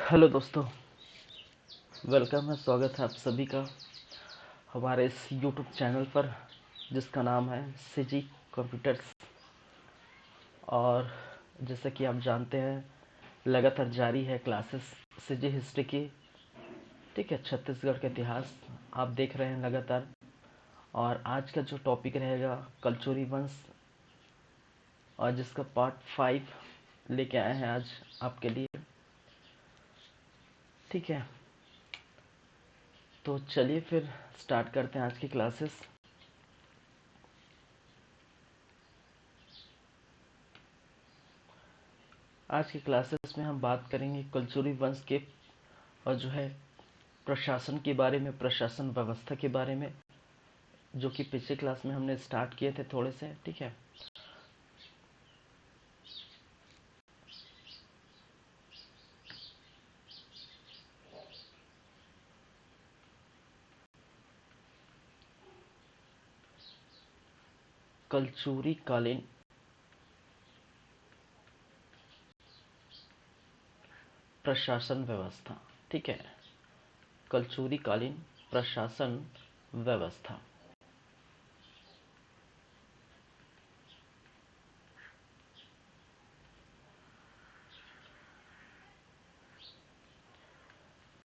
Hello दोस्तों, welcome है, स्वागत है आप सभी का हमारे इस यूट्यूब चैनल पर जिसका नाम है सीजी कंप्यूटर्स। और जैसे कि आप जानते हैं, लगातार जारी है क्लासेस सीजी हिस्ट्री की। ठीक है, छत्तीसगढ़ का इतिहास आप देख रहे हैं लगातार। और आज का जो टॉपिक रहेगा कलचुरी वंश, और जिसका पार्ट 5 लेके आए हैं आज आपके लिए। ठीक है, तो चलिए फिर स्टार्ट करते हैं आज की क्लासेस। आज की क्लासेस में हम बात करेंगे कलचुरी वंश के और जो है प्रशासन के बारे में, प्रशासन व्यवस्था के बारे में, जो कि पिछले क्लास में हमने स्टार्ट किए थे थोड़े से। ठीक है, कलचुरी कालीन प्रशासन व्यवस्था। ठीक है, कलचुरी कालीन प्रशासन व्यवस्था।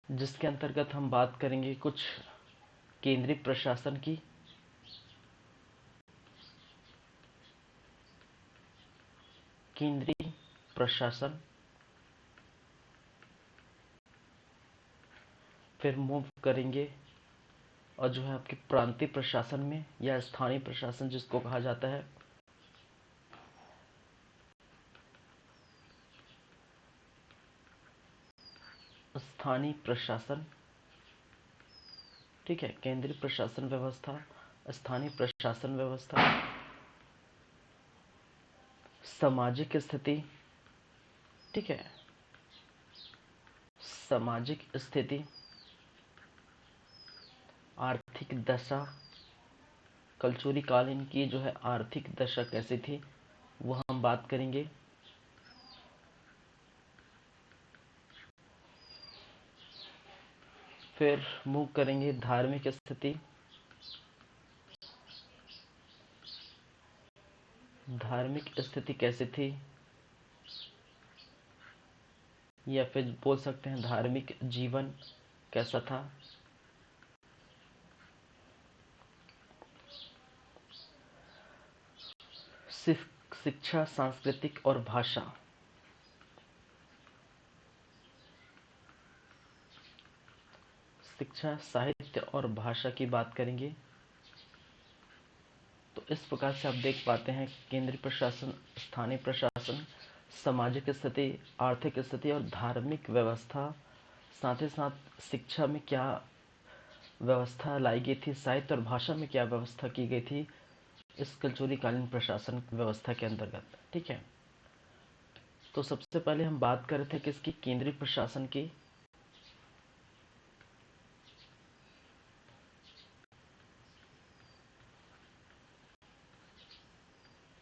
जिसके अंतर्गत हम बात करेंगे कुछ केंद्रीय प्रशासन की, केंद्रीय प्रशासन, फिर मूव करेंगे और जो है आपके प्रांतीय प्रशासन में या स्थानीय प्रशासन जिसको कहा जाता है, स्थानीय प्रशासन। ठीक है, केंद्रीय प्रशासन व्यवस्था, स्थानीय प्रशासन व्यवस्था, सामाजिक स्थिति। ठीक है, सामाजिक स्थिति, आर्थिक दशा, कलचुरी कालीन की जो है आर्थिक दशा कैसी थी वो हम बात करेंगे। फिर मूव करेंगे धार्मिक स्थिति, धार्मिक स्थिति कैसी थी, या फिर बोल सकते हैं धार्मिक जीवन कैसा था। शिक्षा, सांस्कृतिक और भाषा, शिक्षा, साहित्य और भाषा की बात करेंगे। तो इस प्रकार से आप देख पाते हैं केंद्रीय प्रशासन, स्थानीय प्रशासन, सामाजिक स्थिति, आर्थिक स्थिति और धार्मिक व्यवस्था। साथ ही साथ शिक्षा में क्या व्यवस्था लाई गई थी, साहित्य और भाषा में क्या व्यवस्था की गई थी इस कलचुरी कालीन प्रशासन व्यवस्था के अंतर्गत। ठीक है, तो सबसे पहले हम बात कर रहे थे किसकी, केंद्रीय प्रशासन की।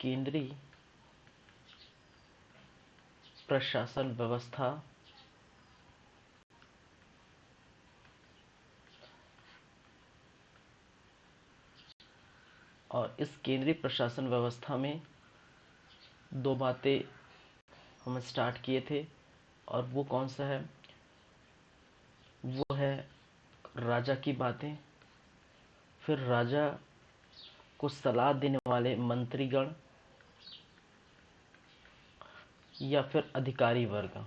केंद्रीय प्रशासन व्यवस्था और इस केंद्रीय प्रशासन व्यवस्था में दो बातें हम स्टार्ट किए थे, और वो कौन सा है, वो है राजा की बातें, फिर राजा को सलाह देने वाले मंत्रीगण या फिर अधिकारी वर्ग,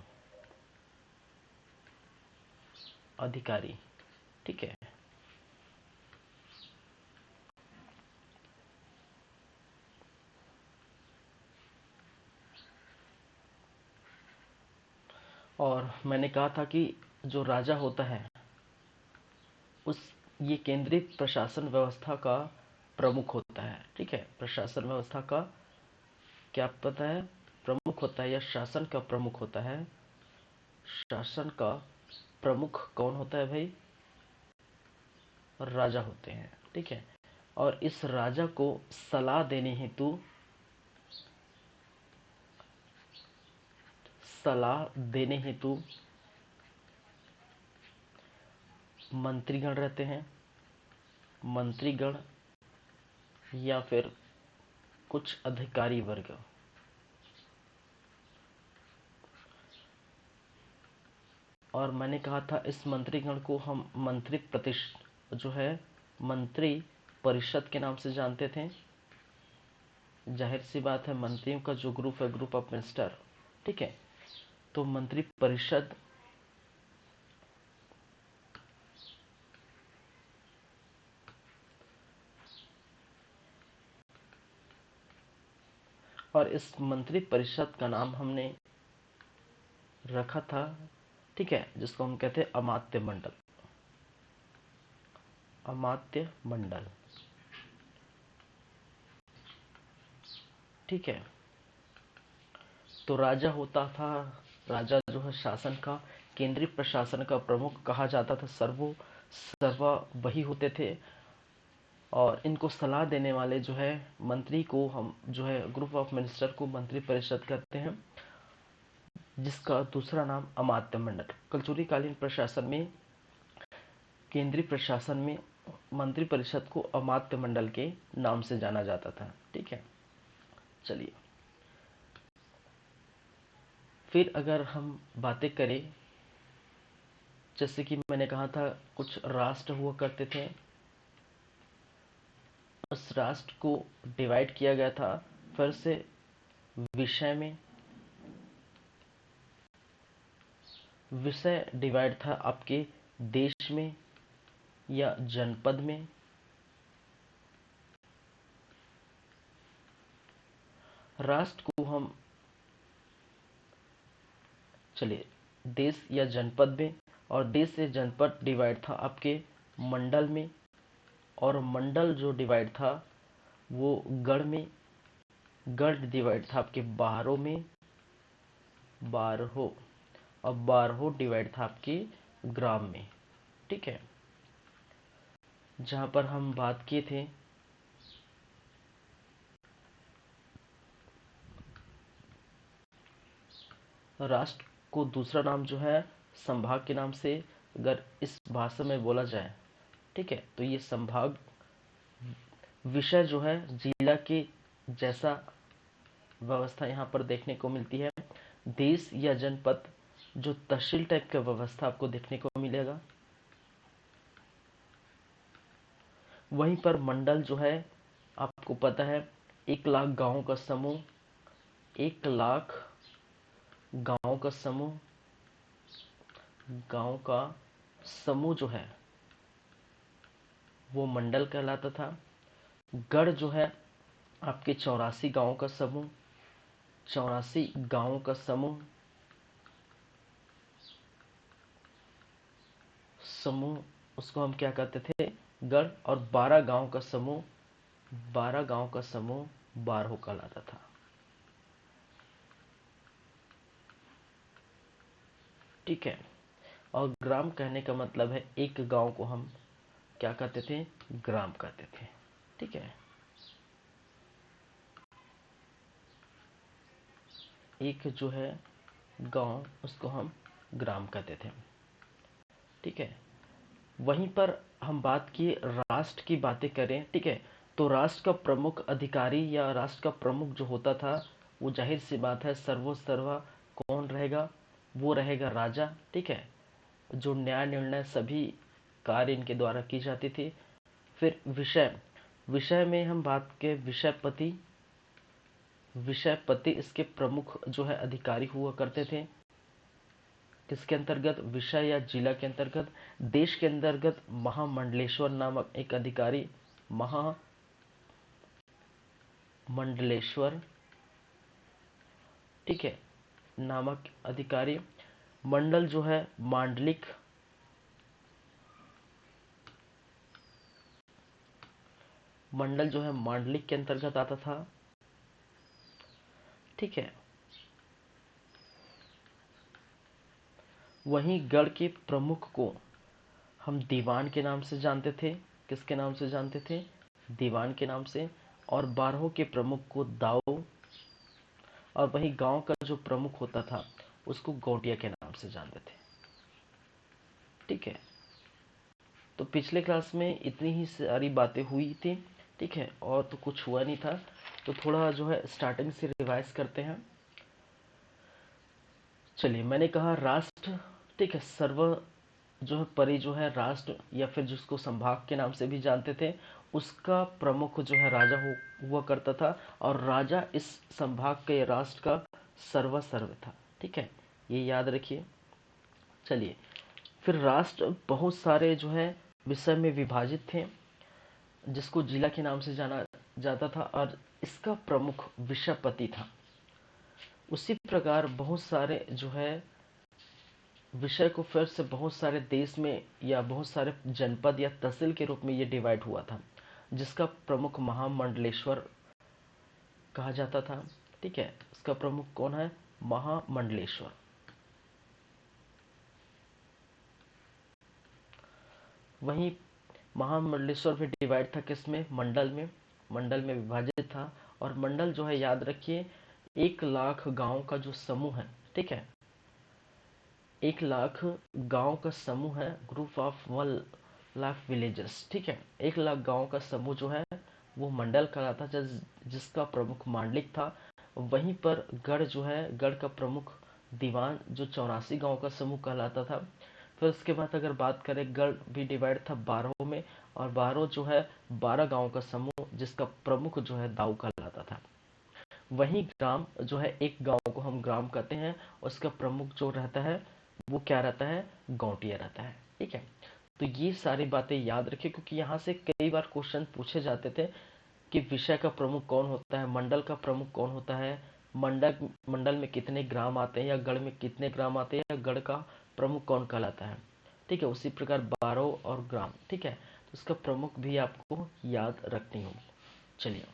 अधिकारी। ठीक है, और मैंने कहा था कि जो राजा होता है उस ये केंद्रीय प्रशासन व्यवस्था का प्रमुख होता है। ठीक है, प्रशासन व्यवस्था का क्या पता है, प्रमुख होता है या शासन का प्रमुख होता है। शासन का प्रमुख कौन होता है भाई, राजा होते हैं। ठीक है, और इस राजा को सलाह देने हेतु, सलाह देने हेतु मंत्रीगण रहते हैं, मंत्रीगण या फिर कुछ अधिकारी वर्ग। और मैंने कहा था इस मंत्रीगण को हम मंत्री परिषद के नाम से जानते थे। जाहिर सी बात है, मंत्रियों का जो ग्रुप है, ग्रुप ऑफ मिनिस्टर, ठीक है। तो मंत्री परिषद और इस मंत्री परिषद का नाम हमने रखा था, ठीक है, जिसको हम कहते हैं अमात्य मंडल। अमात्य मंडल, ठीक है। तो राजा होता था, राजा जो है शासन का, केंद्रीय प्रशासन का प्रमुख कहा जाता था। सर्वा वही होते थे। और इनको सलाह देने वाले जो है मंत्री को हम जो है ग्रुप ऑफ मिनिस्टर को मंत्री परिषद कहते हैं, जिसका दूसरा नाम अमात्य मंडल। कलचुरीकालीन प्रशासन में, केंद्रीय प्रशासन में मंत्री परिषद को अमात्य मंडल के नाम से जाना जाता था, ठीक है। चलिए, फिर अगर हम बातें करें, जैसे कि मैंने कहा था कुछ राष्ट्र हुआ करते थे, उस राष्ट्र को डिवाइड किया गया था फिर से विषय में। विषय डिवाइड था आपके देश में या जनपद में। राष्ट्र को हम, चलिए, देश या जनपद में, और देश से जनपद डिवाइड था आपके मंडल में, और मंडल जो डिवाइड था वो गढ़ में, गढ़ डिवाइड था आपके बारहों में, बारहों, और बारहों डिवाइड था आपके ग्राम में, ठीक है। जहां पर हम बात किए थे राष्ट्र को दूसरा नाम जो है संभाग के नाम से, अगर इस भाषा में बोला जाए, ठीक है, तो ये संभाग विषय जो है जिला के जैसा व्यवस्था यहाँ पर देखने को मिलती है। देश या जनपद जो तहसील टाइप का व्यवस्था आपको देखने को मिलेगा। वहीं पर मंडल जो है आपको पता है 1 लाख गांवों का समूह, 1 लाख गांवों का समूह, गांव का समूह जो है वो मंडल कहलाता था। गढ़ जो है आपके 84 गांवों का समूह, 84 गांवों का समूह, समूह उसको हम क्या कहते थे, गढ़। और 12 गांव का समूह, 12 गांव का समूह बारहो कहलाता था, ठीक है। और ग्राम कहने का मतलब है एक गांव को हम क्या कहते थे, ग्राम कहते थे, ठीक है। एक जो है गांव उसको हम ग्राम कहते थे, ठीक है। वहीं पर हम बात की राष्ट्र की बातें करें, ठीक है, तो राष्ट्र का प्रमुख अधिकारी या राष्ट्र का प्रमुख जो होता था वो जाहिर सी बात है सर्वोसर्वा कौन रहेगा, वो रहेगा राजा, ठीक है। जो न्याय निर्णय सभी कार्य इनके द्वारा की जाती थी। फिर विषय, विषय में हम बात के विषयपति, विषयपति इसके प्रमुख जो है अधिकारी हुआ करते थे। किसके अंतर्गत, विषय या जिला के अंतर्गत। देश के अंतर्गत महामंडलेश्वर नामक एक अधिकारी, महामंडलेश्वर, ठीक है, नामक अधिकारी। मंडल जो है मांडलिक, मंडल जो है मांडलिक के अंतर्गत आता था, ठीक है। वहीं गढ़ के प्रमुख को हम दीवान के नाम से जानते थे। किसके नाम से जानते थे, दीवान के नाम से। और बारहों के प्रमुख को दाऊ, और वहीं गांव का जो प्रमुख होता था उसको गौटिया के नाम से जानते थे, ठीक है। तो पिछले क्लास में इतनी ही सारी बातें हुई थी, ठीक है, और तो कुछ हुआ नहीं था। तो थोड़ा जो है स्टार्टिंग से रिवाइज करते हैं। चलिए, मैंने कहा राष्ट्र, ठीक है, सर्व जो है परि जो है राष्ट्र या फिर जिसको संभाग के नाम से भी जानते थे, उसका प्रमुख जो है राजा हुआ करता था, और राजा इस संभाग के राष्ट्र का सर्वसर्व था, ठीक है, ये याद रखिए। चलिए, फिर राष्ट्र बहुत सारे जो है विषय में विभाजित थे, जिसको जिला के नाम से जाना जाता था, और इसका प्रमुख विषयपति था। उसी प्रकार बहुत सारे जो है विषय को फिर से बहुत सारे देश में या बहुत सारे जनपद या तहसील के रूप में ये डिवाइड हुआ था, जिसका प्रमुख महामंडलेश्वर कहा जाता था, ठीक है। इसका प्रमुख कौन है? महामंडलेश्वर। वहीं महामंडलेश्वर भी डिवाइड था किसमें? मंडल में। मंडल में विभाजित था, और मंडल जो है याद रखिए 1 लाख गांव का जो समूह है, ठीक है, 1 लाख गांव का समूह है, ग्रुप ऑफ 1 लाख विलेजेस, ठीक है। 1 लाख गांव का समूह जो है वो मंडल कहलाता, जिसका प्रमुख मांडलिक था। वहीं पर गढ़ जो है, गढ़ का प्रमुख दीवान जो 84 गांव का समूह कहलाता था। फिर उसके बाद अगर बात करें, गढ़ भी डिवाइड था 12 में, और 12 जो है 12 गांव का समूह, जिसका प्रमुख जो है दाऊ कहलाता था। वहीं ग्राम जो है, एक गांव को हम ग्राम कहते हैं, उसका प्रमुख जो रहता है वो क्या रहता है? गौटिया रहता है, ठीक है। तो ये सारी बातें याद रखिए, क्योंकि यहाँ से कई बार क्वेश्चन पूछे जाते थे कि विषय का प्रमुख कौन होता है, मंडल का प्रमुख कौन होता है, मंडल मंडल में कितने ग्राम आते हैं, या गढ़ में कितने ग्राम आते हैं, या गढ़ का प्रमुख कौन कहलाता है, ठीक है। उसी प्रकार 12 और ग्राम, ठीक है, तो उसका प्रमुख भी आपको याद रखनी होगी। चलिए,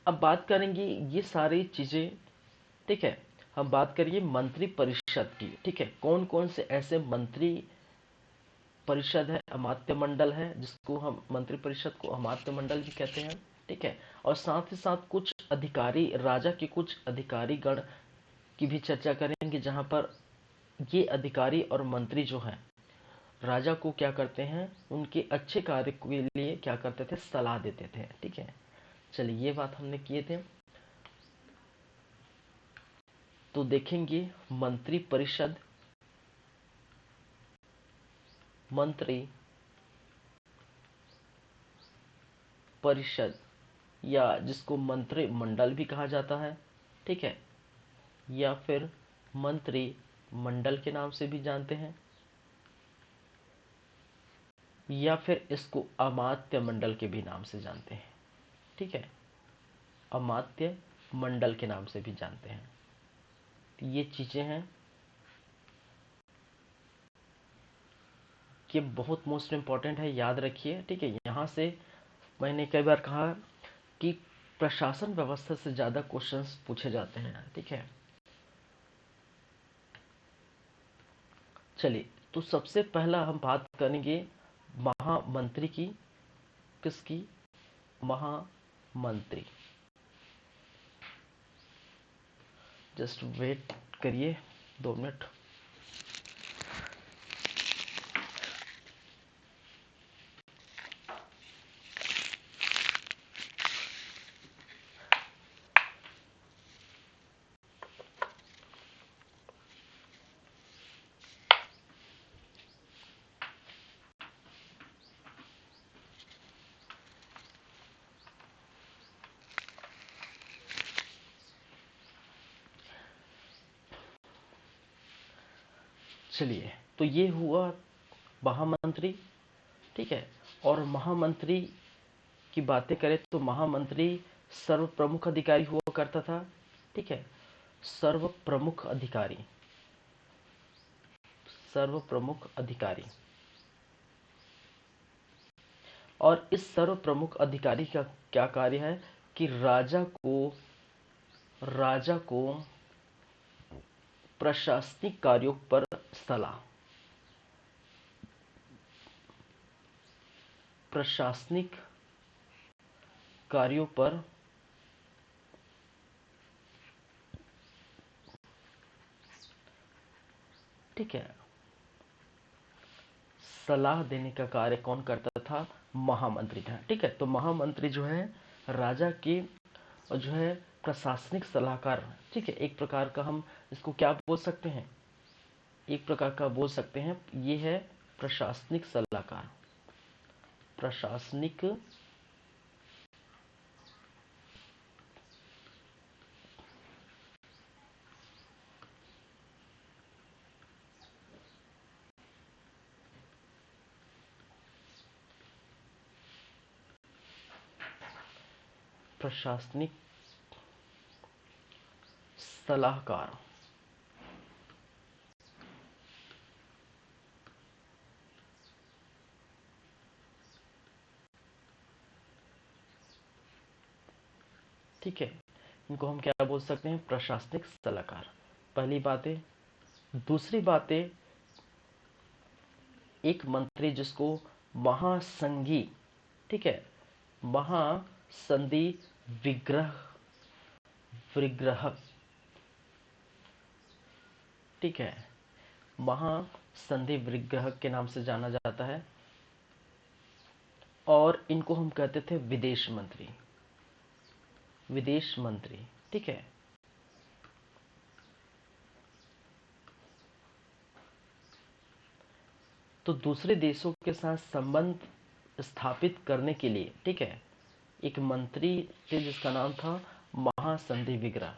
अब बात करेंगे ये सारी चीजें, ठीक है। हम बात करिए मंत्री परिषद की, ठीक है। कौन कौन से ऐसे मंत्री परिषद है, अमात्य मंडल है, जिसको हम मंत्री परिषद को अमात्य मंडल भी कहते हैं, ठीक है। और साथ ही साथ कुछ अधिकारी, राजा के कुछ अधिकारी गण की भी चर्चा करेंगे, जहां पर ये अधिकारी और मंत्री जो है राजा को क्या करते हैं, उनके अच्छे कार्य के लिए क्या करते थे? सलाह देते थे, ठीक है। चलिए, ये बात हमने किए थे। तो देखेंगे मंत्री परिषद, मंत्री परिषद, या जिसको मंत्री मंडल भी कहा जाता है, ठीक है, या फिर मंत्री मंडल के नाम से भी जानते हैं, या फिर इसको अमात्य मंडल के भी नाम से जानते हैं, ठीक है, अमात्य मंडल के नाम से भी जानते हैं। तो ये चीजें हैं कि बहुत मोस्ट इंपॉर्टेंट है, याद रखिए, ठीक है। यहां से मैंने कई बार कहा कि प्रशासन व्यवस्था से ज्यादा क्वेश्चंस पूछे जाते हैं, ठीक है। चलिए, तो सबसे पहला हम बात करेंगे महामंत्री की। किसकी? महामंत्री। जस्ट वेट करिए 2 मिनट। चलिए, तो ये हुआ महामंत्री, ठीक है। और महामंत्री की बातें करें तो महामंत्री सर्व प्रमुख अधिकारी हुआ करता था, ठीक है। सर्व प्रमुख अधिकारी, सर्व प्रमुख अधिकारी। और इस सर्व प्रमुख अधिकारी का क्या कार्य है कि राजा को प्रशासनिक कार्यों पर सलाह, प्रशासनिक कार्यों पर ठीक है सलाह देने का कार्य कौन करता था? महामंत्री था। ठीक है, तो महामंत्री जो है राजा के जो है प्रशासनिक सलाहकार। ठीक है, एक प्रकार का हम इसको क्या बोल सकते हैं, एक प्रकार का बोल सकते हैं, ये है प्रशासनिक सलाहकार। प्रशासनिक प्रशासनिक सलाहकार। ठीक है, इनको हम क्या बोल सकते हैं? प्रशासनिक सलाहकार। पहली बात है। दूसरी बात है, एक मंत्री जिसको महासंघी, ठीक है, महासंधि विग्रह विग्रह, ठीक है, महासंधि विग्रह के नाम से जाना जाता है, और इनको हम कहते थे विदेश मंत्री। विदेश मंत्री, ठीक है। तो दूसरे देशों के साथ संबंध स्थापित करने के लिए, ठीक है, एक मंत्री थे जिसका नाम था महासंधि विग्रह।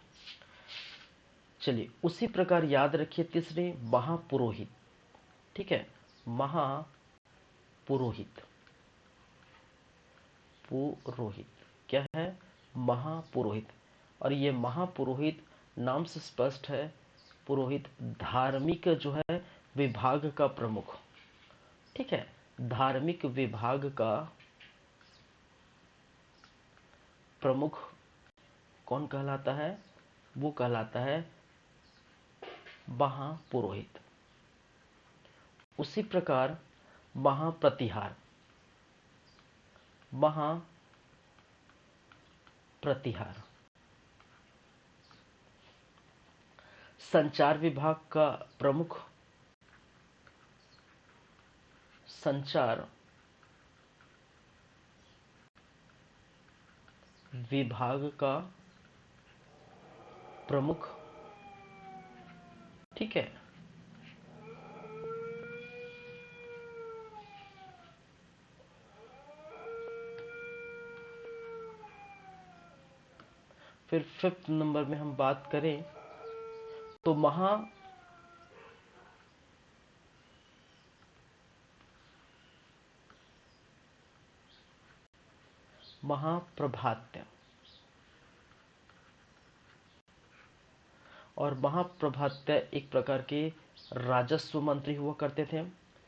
चलिए, उसी प्रकार याद रखिए तीसरे, महापुरोहित। ठीक है, महापुरोहित। पुरोहित क्या है? महापुरोहित। और ये महापुरोहित नाम से स्पष्ट है, पुरोहित धार्मिक जो है विभाग का प्रमुख। ठीक है, धार्मिक विभाग का प्रमुख कौन कहलाता है? वो कहलाता है महापुरोहित। उसी प्रकार महाप्रतिहार, महाप्रतिहार। संचार विभाग का प्रमुख, संचार विभाग का प्रमुख। ठीक है, फिर फिफ्थ नंबर में हम बात करें तो महाप्रभात्य। और महाप्रभात्य एक प्रकार के राजस्व मंत्री हुआ करते थे।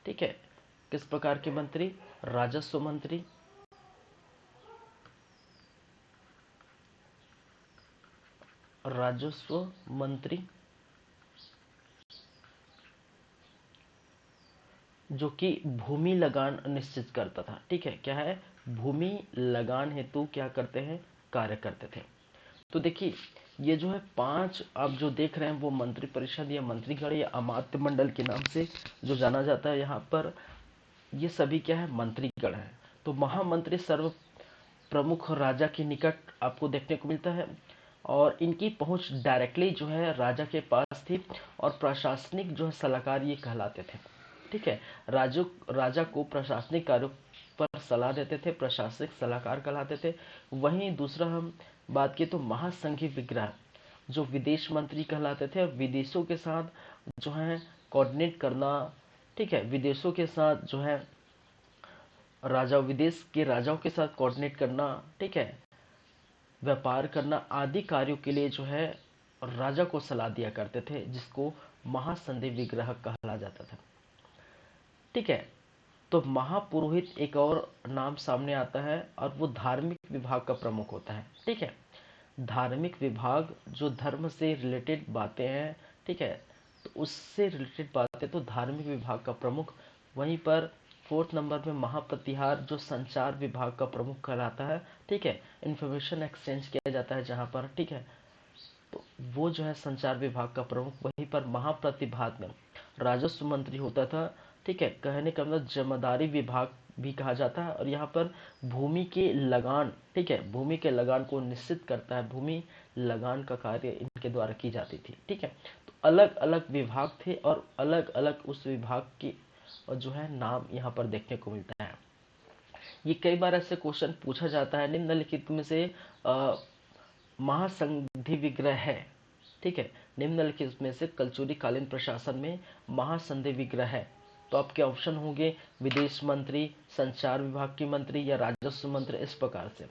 ठीक है, किस प्रकार के मंत्री? राजस्व मंत्री। राजस्व मंत्री जो कि भूमि लगान निश्चित करता था। ठीक है, क्या है? भूमि लगान हेतु क्या करते हैं? कार्य करते थे। तो देखिए, ये जो है 5 आप जो देख रहे हैं वो मंत्री परिषद या मंत्रीगण या अमात्य मंडल के नाम से जो जाना जाता है यहाँ पर, ये सभी क्या है? मंत्रीगण है। तो महामंत्री सर्व प्रमुख राजा के निकट आपको देखने को मिलता है, और इनकी पहुंच डायरेक्टली जो है राजा के पास थी, और प्रशासनिक जो है सलाहकार ये कहलाते थे। ठीक है, राजा को प्रशासनिक कार्यों पर सलाह देते थे, प्रशासनिक सलाहकार कहलाते थे। वहीं दूसरा हम बात की तो महासंघी विग्रह जो विदेश मंत्री कहलाते थे, और विदेशों के साथ जो है कोऑर्डिनेट करना, ठीक है, विदेशों के साथ जो है राजा, विदेश के राजाओं के साथ कोऑर्डिनेट करना, ठीक है, व्यापार करना आदि कार्यों के लिए जो है राजा को सलाह दिया करते थे, जिसको महासंधि विग्रह कहा जाता था। ठीक है, तो महापुरोहित एक और नाम सामने आता है, और वो धार्मिक विभाग का प्रमुख होता है। ठीक है, धार्मिक विभाग जो धर्म से रिलेटेड बातें हैं, ठीक है, तो उससे रिलेटेड बातें तो धार्मिक विभाग का प्रमुख। वहीं पर फोर्थ नंबर में महाप्रतिहार जो संचार विभाग का प्रमुख कहलाता है। ठीक है, इंफॉर्मेशन एक्सचेंज किया जाता है जहां पर, ठीक है, तो वो जो है संचार विभाग का प्रमुख। वहीं पर महाप्रतिभाग में राजस्व मंत्री होता था। ठीक है, कहने का मतलब जमादारी विभाग भी कहा जाता है। और यहाँ पर भूमि के लगान, ठीक है, भूमि के लगान को निश्चित करता है, भूमि लगान का कार्य इनके द्वारा की जाती थी। ठीक है, तो अलग अलग विभाग थे और अलग अलग उस विभाग के जो है नाम यहाँ पर देखने को मिलता है। ये कई बार ऐसे क्वेश्चन पूछा जाता है, निम्नलिखित में से महासंधि विग्रह है। ठीक है, निम्नलिखित में से कलचुरी कालीन प्रशासन में महासंधि विग्रह है। तो आपके ऑप्शन होंगे विदेश मंत्री, संचार विभाग के मंत्री या राजस्व मंत्री, इस प्रकार से।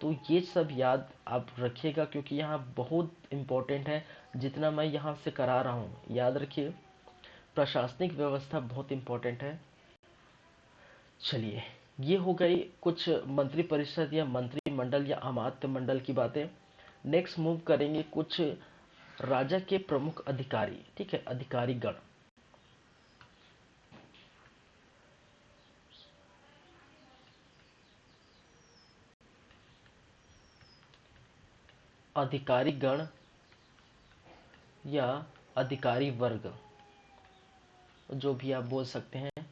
तो ये सब याद आप रखिएगा क्योंकि यहाँ बहुत इंपॉर्टेंट है। जितना मैं यहाँ से करा रहा हूँ याद रखिए, प्रशासनिक व्यवस्था बहुत इंपॉर्टेंट है। चलिए, ये हो गई कुछ मंत्री परिषद या मंत्रिमंडल या अमात्य मंडल की बातें। नेक्स्ट मूव करेंगे कुछ राजा के प्रमुख अधिकारी। ठीक है, अधिकारी गण। अधिकारी गण या अधिकारी वर्ग, जो भी आप बोल सकते हैं।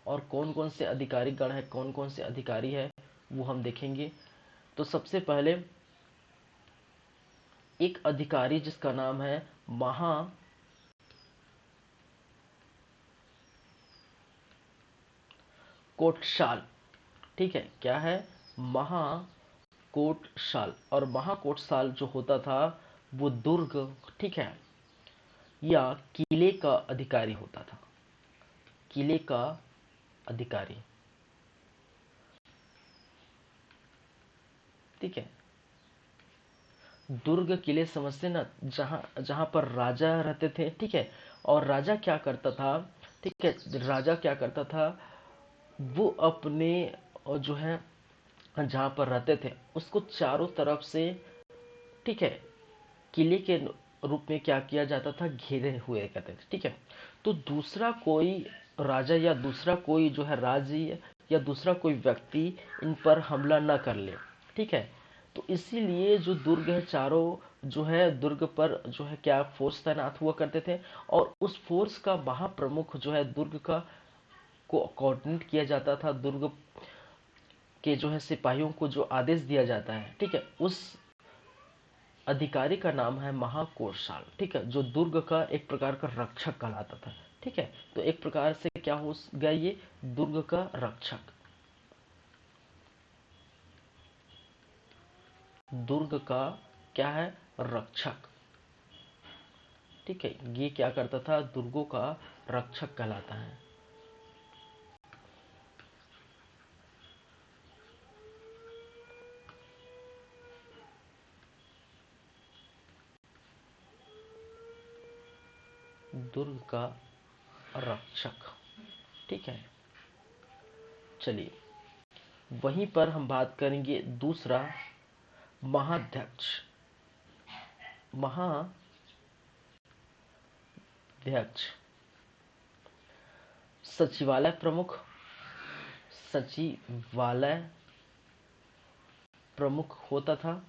और कौन कौन से अधिकारी गण है, कौन कौन से अधिकारी है, वो हम देखेंगे। तो सबसे पहले एक अधिकारी जिसका नाम है महाकोटशाल। ठीक है, क्या है? महाकोटशाल। और महाकोटशाल जो होता था वो दुर्ग, ठीक है, या किले का अधिकारी होता था। किले का अधिकारी। ठीक है, दुर्ग किले समझते ना, जहां जहां पर राजा रहते थे। ठीक है, और राजा क्या करता था? ठीक है, राजा क्या करता था, वो अपने जो है जहां पर रहते थे उसको चारों तरफ से, ठीक है, किले के रूप में क्या किया जाता था, घेरे हुए करते थे। ठीक है, तो दूसरा कोई राजा या दूसरा कोई जो है राज्य या दूसरा कोई व्यक्ति इन पर हमला न कर ले। ठीक है, तो इसीलिए जो दुर्ग है, चारों जो है दुर्ग पर जो है क्या फोर्स तैनात हुआ करते थे। और उस फोर्स का महाप्रमुख जो है दुर्ग का को कोऑर्डिनेट किया जाता था। दुर्ग के जो है सिपाहियों को जो आदेश दिया जाता है, ठीक है, उस अधिकारी का नाम है महाकोषाल। ठीक है, जो दुर्ग का एक प्रकार का रक्षक कहलाता था। ठीक है, तो एक प्रकार से क्या हो गया, ये दुर्ग का रक्षक, दुर्ग का क्या है, रक्षक। ठीक है, ये क्या करता था, दुर्गों का रक्षक कहलाता है। दुर्ग का रक्षक। ठीक है, चलिए, वहीं पर हम बात करेंगे दूसरा, महाध्यक्ष। महाध्यक्ष, सचिवालय प्रमुख, सचिवालय प्रमुख होता था।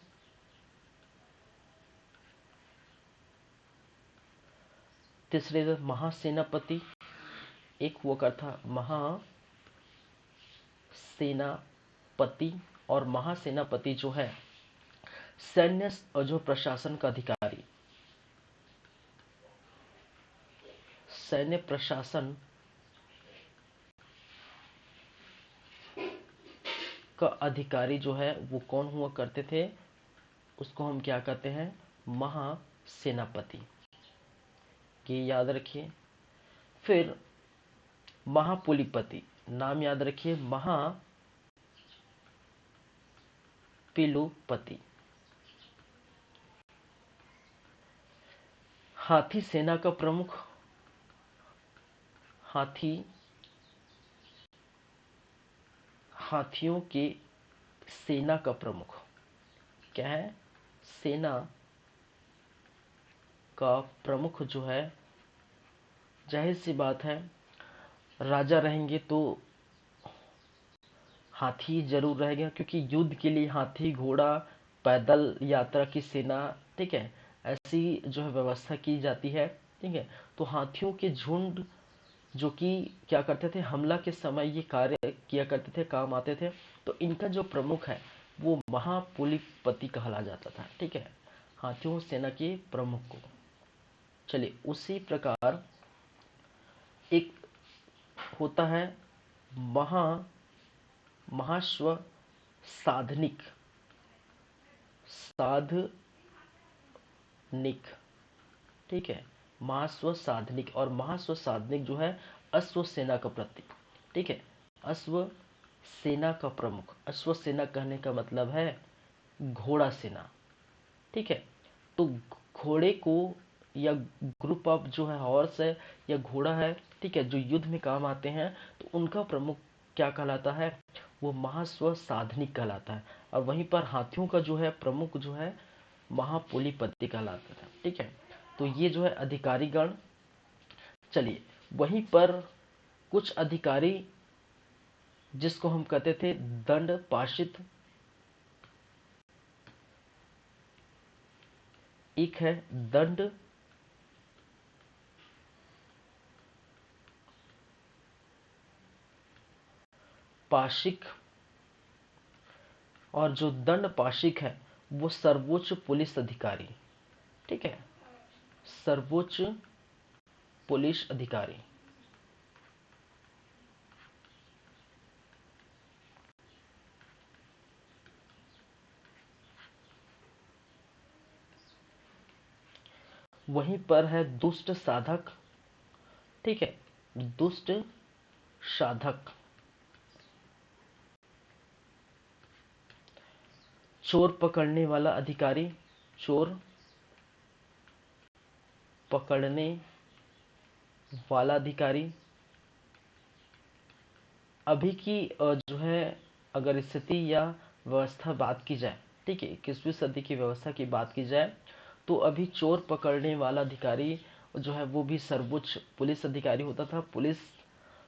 तीसरे महासेनापति, एक हुआ करता महासेनापति। और महासेनापति जो है सैन्य और जो प्रशासन का अधिकारी, सैन्य प्रशासन का अधिकारी जो है वो कौन हुआ करते थे, उसको हम क्या कहते हैं, महासेनापति। ये याद रखिए। फिर महापुलिपति, नाम याद रखिए, महापिलुपति। हाथी सेना का प्रमुख, हाथी, हाथियों के सेना का प्रमुख क्या है, सेना का प्रमुख जो है, जाहिर सी बात है राजा रहेंगे तो हाथी जरूर रहेगा, क्योंकि युद्ध के लिए हाथी, घोड़ा, पैदल यात्रा की सेना, ठीक है, ऐसी जो है व्यवस्था की जाती है। ठीक है, तो हाथियों के झुंड जो कि क्या करते थे, हमला के समय ये कार्य किया करते थे, काम आते थे। तो इनका जो प्रमुख है वो महापुलिपति कहला जाता था। ठीक है, हाथियों सेना के प्रमुख को। चलिए, उसी प्रकार एक होता है महा महाश्व साधनिक साधनिक। ठीक है, महाश्व साधनिक, और महाश्व साधनिक जो है अश्व सेना का प्रतीक। ठीक है, अश्व सेना का प्रमुख। अश्व सेना कहने का मतलब है घोड़ा सेना। ठीक है, तो घोड़े को या ग्रुप ऑफ जो है हॉर्स है या घोड़ा है, ठीक है, जो युद्ध में काम आते हैं, तो उनका प्रमुख क्या कहलाता है, वो महास्व साधनिक कहलाता है। और वहीं पर हाथियों का जो है प्रमुख जो है महापुलिपति कहलाता था। ठीक है, तो ये जो है अधिकारीगण। चलिए, वहीं पर कुछ अधिकारी जिसको हम कहते थे दंड पाशित, एक है दंड पाशिक, और जो दंड पाशिक है वो सर्वोच्च पुलिस अधिकारी। ठीक है, सर्वोच्च पुलिस अधिकारी। वहीं पर है दुष्ट साधक। ठीक है, दुष्ट साधक, चोर पकड़ने वाला अधिकारी, चोर पकड़ने वाला अधिकारी। अभी की जो है अगर स्थिति या व्यवस्था बात की जाए, ठीक है, 21वीं सदी की व्यवस्था की बात की जाए, तो अभी चोर पकड़ने वाला अधिकारी जो है वो भी सर्वोच्च पुलिस अधिकारी होता था। पुलिस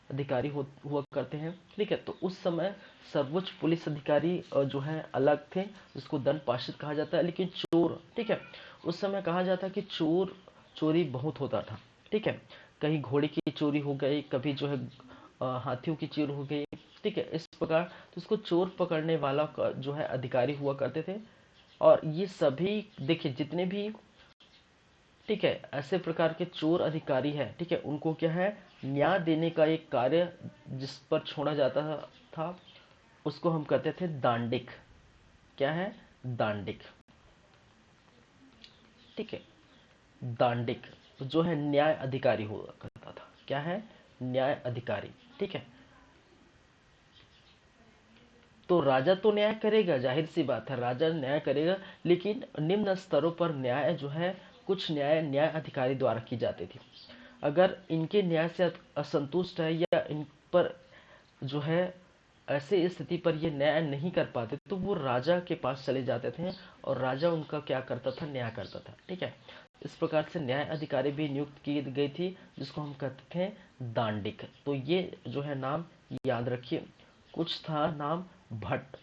अधिकारी हुआ करते हैं। ठीक है, तो उस समय सर्वोच्च पुलिस अधिकारी जो है अलग थे, जिसको दंड पार्षद कहा जाता है। लेकिन चोर, ठीक है, उस समय कहा जाता है कि चोरी बहुत होता था। ठीक है, कहीं घोड़े की चोरी हो गई, कभी जो है हाथियों की चोरी हो गई। ठीक है, इस प्रकार तो उसको चोर पकड़ने वाला जो है अधिकारी हुआ करते थे। और ये सभी देखिए जितने भी, ठीक है, ऐसे प्रकार के चोर अधिकारी हैं, ठीक है, उनको क्या है, न्याय देने का एक कार्य जिस पर छोड़ा जाता था, उसको हम कहते थे दांडिक। क्या है, दांडिक। ठीक है, दांडिक जो है न्याय अधिकारी हुआ करता था। क्या है, न्याय अधिकारी। ठीक है, तो राजा तो न्याय करेगा, जाहिर सी बात है, राजा न्याय करेगा। लेकिन निम्न स्तरों पर न्याय जो है कुछ न्याय अधिकारी द्वारा की जाती थी। अगर इनके न्याय से असंतुष्ट है या इन पर जो है ऐसे स्थिति पर ये न्याय नहीं कर पाते, तो वो राजा के पास चले जाते थे और राजा उनका क्या करता था, न्याय करता था। ठीक है, इस प्रकार से न्याय अधिकारी भी नियुक्त की गई थी, जिसको हम कहते थे दांडिक। तो ये जो है नाम याद रखिए। कुछ था नाम भट्ट।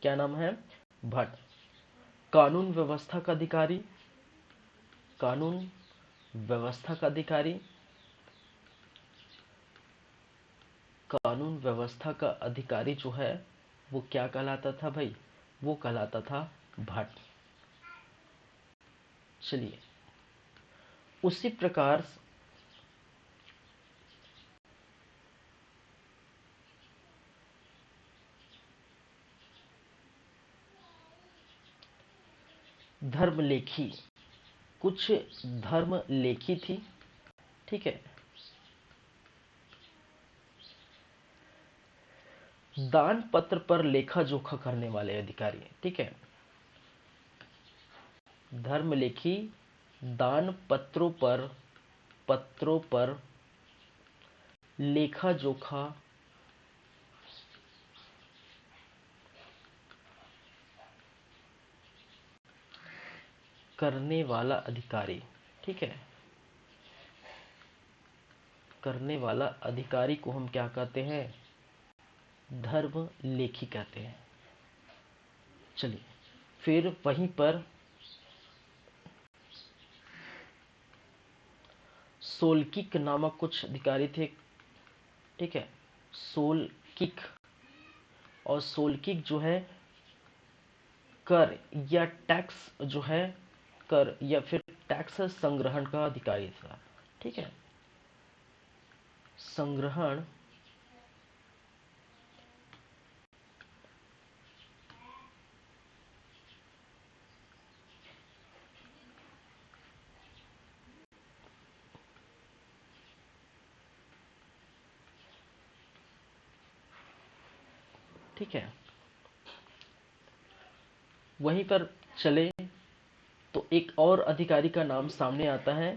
क्या नाम है, भट्ट। कानून व्यवस्था का अधिकारी, कानून व्यवस्था का अधिकारी, कानून व्यवस्था का अधिकारी जो है वो क्या कहलाता था भाई, वो कहलाता था भट्ट। चलिए, उसी प्रकार धर्मलेखी, कुछ धर्मलेखी थी। ठीक है, दान पत्र पर लेखा जोखा करने वाले अधिकारी। ठीक है, धर्मलेखी दान पत्रों पर लेखा जोखा करने वाला अधिकारी। ठीक है, करने वाला अधिकारी को हम क्या कहते हैं, धर्म लेखी कहते हैं। चलिए, फिर वहीं पर सोलकिक नामक कुछ अधिकारी थे, ठीक है, सोलकिक। और सोलकिक जो है कर या टैक्स जो है, कर या फिर टैक्स संग्रहण का अधिकारी था, ठीक है, संग्रहण ठीक है। वहीं पर चले तो एक और अधिकारी का नाम सामने आता है,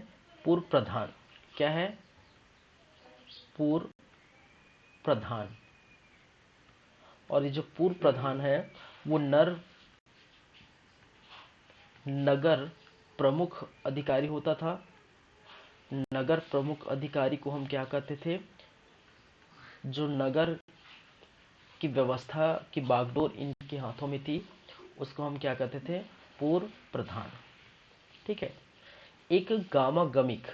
पूर्व प्रधान। क्या है? पूर्व प्रधान। और ये जो पूर्व प्रधान है वो नगर प्रमुख अधिकारी होता था। नगर प्रमुख अधिकारी को हम क्या कहते थे? जो नगर की व्यवस्था की बागडोर इनके हाथों में थी, उसको हम क्या कहते थे? पूर्व प्रधान, ठीक है। एक गामा गमिक,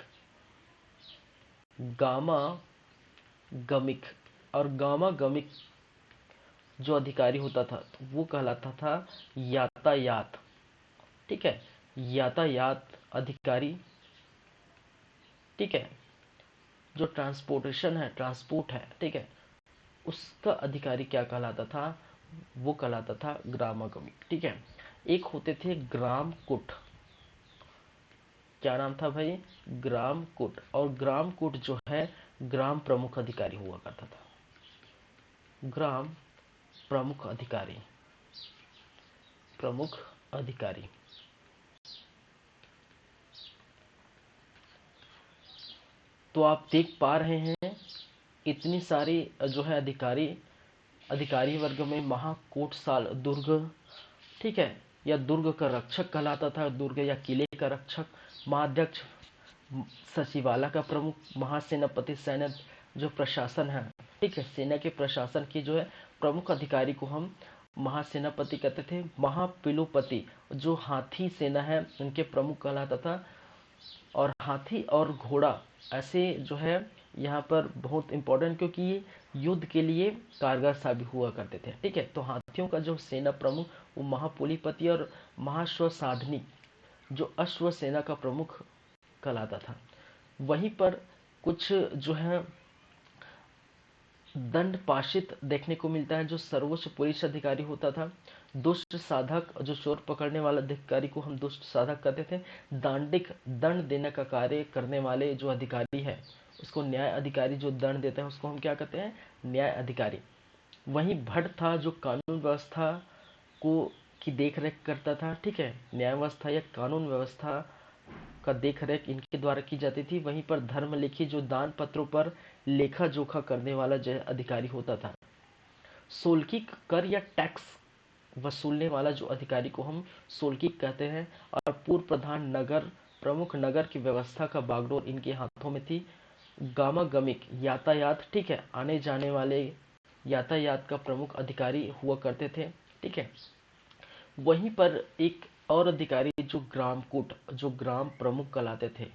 गामा गमिक और गामा गमिक जो अधिकारी होता था वो कहलाता था यातायात, ठीक है, यातायात अधिकारी, ठीक है। जो ट्रांसपोर्टेशन है, ट्रांसपोर्ट है, ठीक है, उसका अधिकारी क्या कहलाता था? वो कहलाता था ग्रामागमिक, ठीक है। एक होते थे ग्राम कुट। क्या नाम था भाई? ग्राम कुट। और ग्राम कुट जो है ग्राम प्रमुख अधिकारी हुआ करता था। ग्राम प्रमुख अधिकारी, प्रमुख अधिकारी। तो आप देख पा रहे हैं इतनी सारी जो है अधिकारी वर्ग में महाकोटसाल दुर्ग, ठीक है, या दुर्ग का रक्षक कहलाता था, दुर्ग या किले का रक्षक, महाध्यक्ष, सचिवालय का प्रमुख, महासेनापति, सैन्य जो प्रशासन है, ठीक है, सेना के प्रशासन की जो है प्रमुख अधिकारी को हम महासेनापति कहते थे। महापिलोपति जो हाथी सेना है उनके प्रमुख कहलाता था। और हाथी और घोड़ा ऐसे जो है यहाँ पर बहुत इंपॉर्टेंट, क्योंकि ये युद्ध के लिए कारगर साबित हुआ करते थे, ठीक है। तो हाथियों का जो सेना प्रमुख वो महापुलीपति और महाश्वसाधनी जो अश्व सेना का प्रमुख कहलाता था। वहीं पर कुछ जो है दंड पाशित देखने को मिलता है, जो सर्वोच्च पुलिस अधिकारी होता था। दुष्ट साधक जो चोर पकड़ने वाला अधिकारी को हम दुष्ट साधक कहते थे। दांडिक दंड देने का कार्य करने वाले जो अधिकारी है उसको न्याय अधिकारी, जो दंड देता है उसको हम क्या कहते हैं? न्याय अधिकारी। वहीं भट्ट था जो कानून व्यवस्था को की देख रेख करता था, ठीक है, न्याय व्यवस्था या कानून व्यवस्था का देख रेख इनके द्वारा की जाती थी। वहीं पर धर्म लिखी जो दान पत्रों पर लेखा जोखा करने वाला जो अधिकारी होता था। सोलकी कर या टैक्स वसूलने वाला जो अधिकारी को हम सोलकी कहते हैं। और पूर्व प्रधान नगर प्रमुख, नगर की व्यवस्था का बागडोर इनके हाथों में थी। गामा गमिक यातायात, ठीक है, आने जाने वाले यातायात का प्रमुख अधिकारी हुआ करते थे, ठीक है। वहीं पर एक और अधिकारी जो ग्रामकूट जो ग्राम प्रमुख कहलाते थे।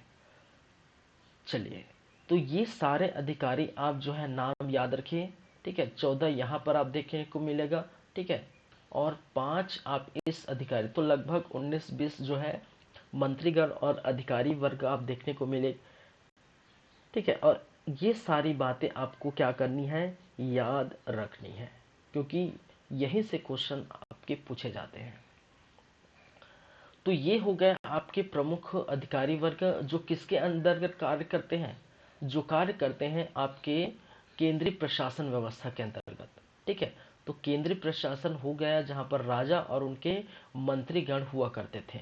चलिए, तो ये सारे अधिकारी आप जो है नाम याद रखिए, ठीक है। 14 यहाँ पर आप देखने को मिलेगा, ठीक है। और 5 आप इस अधिकारी, तो लगभग 19-20 जो है मंत्रीगण और अधिकारी वर्ग आप देखने को मिले, ठीक है। और ये सारी बातें आपको क्या करनी है? याद रखनी है, क्योंकि यहीं से क्वेश्चन आपके पूछे जाते हैं। तो ये हो गए आपके प्रमुख अधिकारी वर्ग जो किसके अंतर्गत कार्य करते हैं? जो कार्य करते हैं आपके केंद्रीय प्रशासन व्यवस्था के अंतर्गत, ठीक है। तो केंद्रीय प्रशासन हो गया जहां पर राजा और उनके मंत्रीगण हुआ करते थे,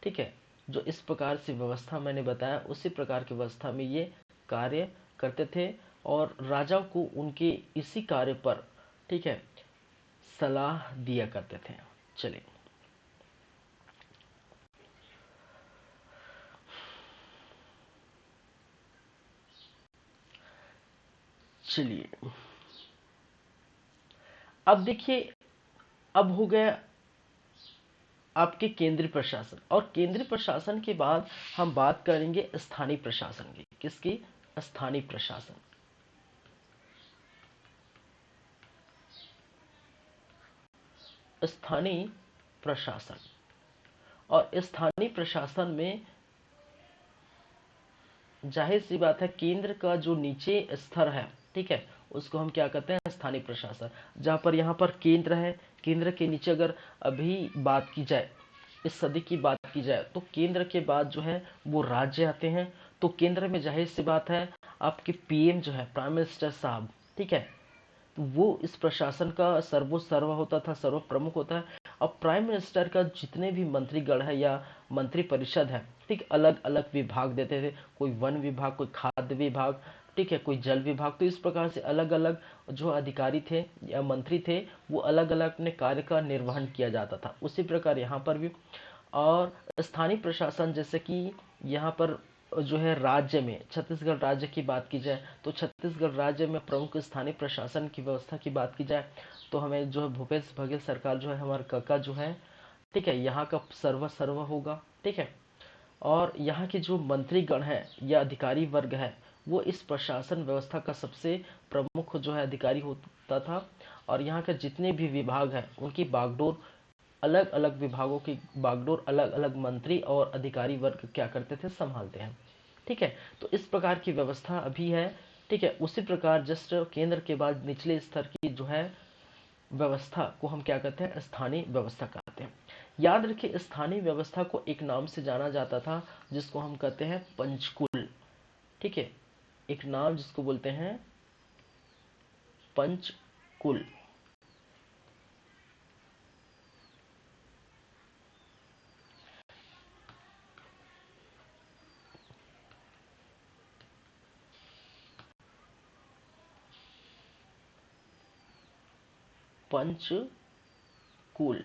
ठीक है। जो इस प्रकार से व्यवस्था मैंने बताया उसी प्रकार की व्यवस्था में ये कार्य करते थे। और राजा को उनके इसी कार्य पर, ठीक है, सलाह दिया करते थे। चलिए, चलिए अब देखिए, अब हो गया आपके केंद्रीय प्रशासन, और केंद्रीय प्रशासन के बाद हम बात करेंगे स्थानीय प्रशासन की। किसकी? स्थानीय प्रशासन। स्थानीय प्रशासन, और स्थानीय प्रशासन में जाहिर सी बात है केंद्र का जो नीचे स्तर है, ठीक है, उसको हम क्या कहते हैं? स्थानीय प्रशासन। जहां पर यहाँ पर केंद्र है, केंद्र के नीचे अगर अभी बात की जाए, इस सदी की बात की जाए, तो केंद्र के बाद जो है वो राज्य आते हैं। तो केंद्र में जाहिर सी बात है आपके पीएम जो है, प्राइम मिनिस्टर साहब, ठीक है, वो इस प्रशासन का सर्वोच्च होता था, सर्व प्रमुख होता है। अब प्राइम मिनिस्टर का जितने भी मंत्रीगण है या मंत्री परिषद है, ठीक, अलग अलग विभाग देते थे। कोई वन विभाग, कोई खाद्य विभाग, ठीक है, कोई जल विभाग। तो इस प्रकार से अलग अलग जो अधिकारी थे या मंत्री थे, वो अलग अलग अपने कार्य का निर्वहन किया जाता था। उसी प्रकार यहाँ पर भी। और स्थानीय प्रशासन, जैसे कि यहाँ पर जो है राज्य में, छत्तीसगढ़ राज्य की बात की जाए, तो छत्तीसगढ़ राज्य में प्रमुख स्थानीय प्रशासन की व्यवस्था की बात की जाए, तो हमें जो है भूपेश बघेल सरकार जो है, हमारे काका जो है, ठीक है, यहाँ का सर्व होगा, ठीक है। और यहाँ के जो मंत्रीगण है या अधिकारी वर्ग है, वो इस प्रशासन व्यवस्था का सबसे प्रमुख जो है अधिकारी होता था। और यहाँ के जितने भी विभाग हैं उनकी बागडोर, अलग अलग विभागों की बागडोर अलग अलग मंत्री और अधिकारी वर्ग क्या करते थे? संभालते हैं, ठीक है। तो इस प्रकार की व्यवस्था अभी है, ठीक है। उसी प्रकार जस्ट केंद्र के बाद निचले स्तर की जो है व्यवस्था को हम क्या कहते हैं? स्थानीय व्यवस्था कहते हैं। याद रखिए, स्थानीय व्यवस्था को एक नाम से जाना जाता था जिसको हम कहते हैं पंचकुल, ठीक है, एक नाम जिसको बोलते हैं पंचकुल। पंचकुल,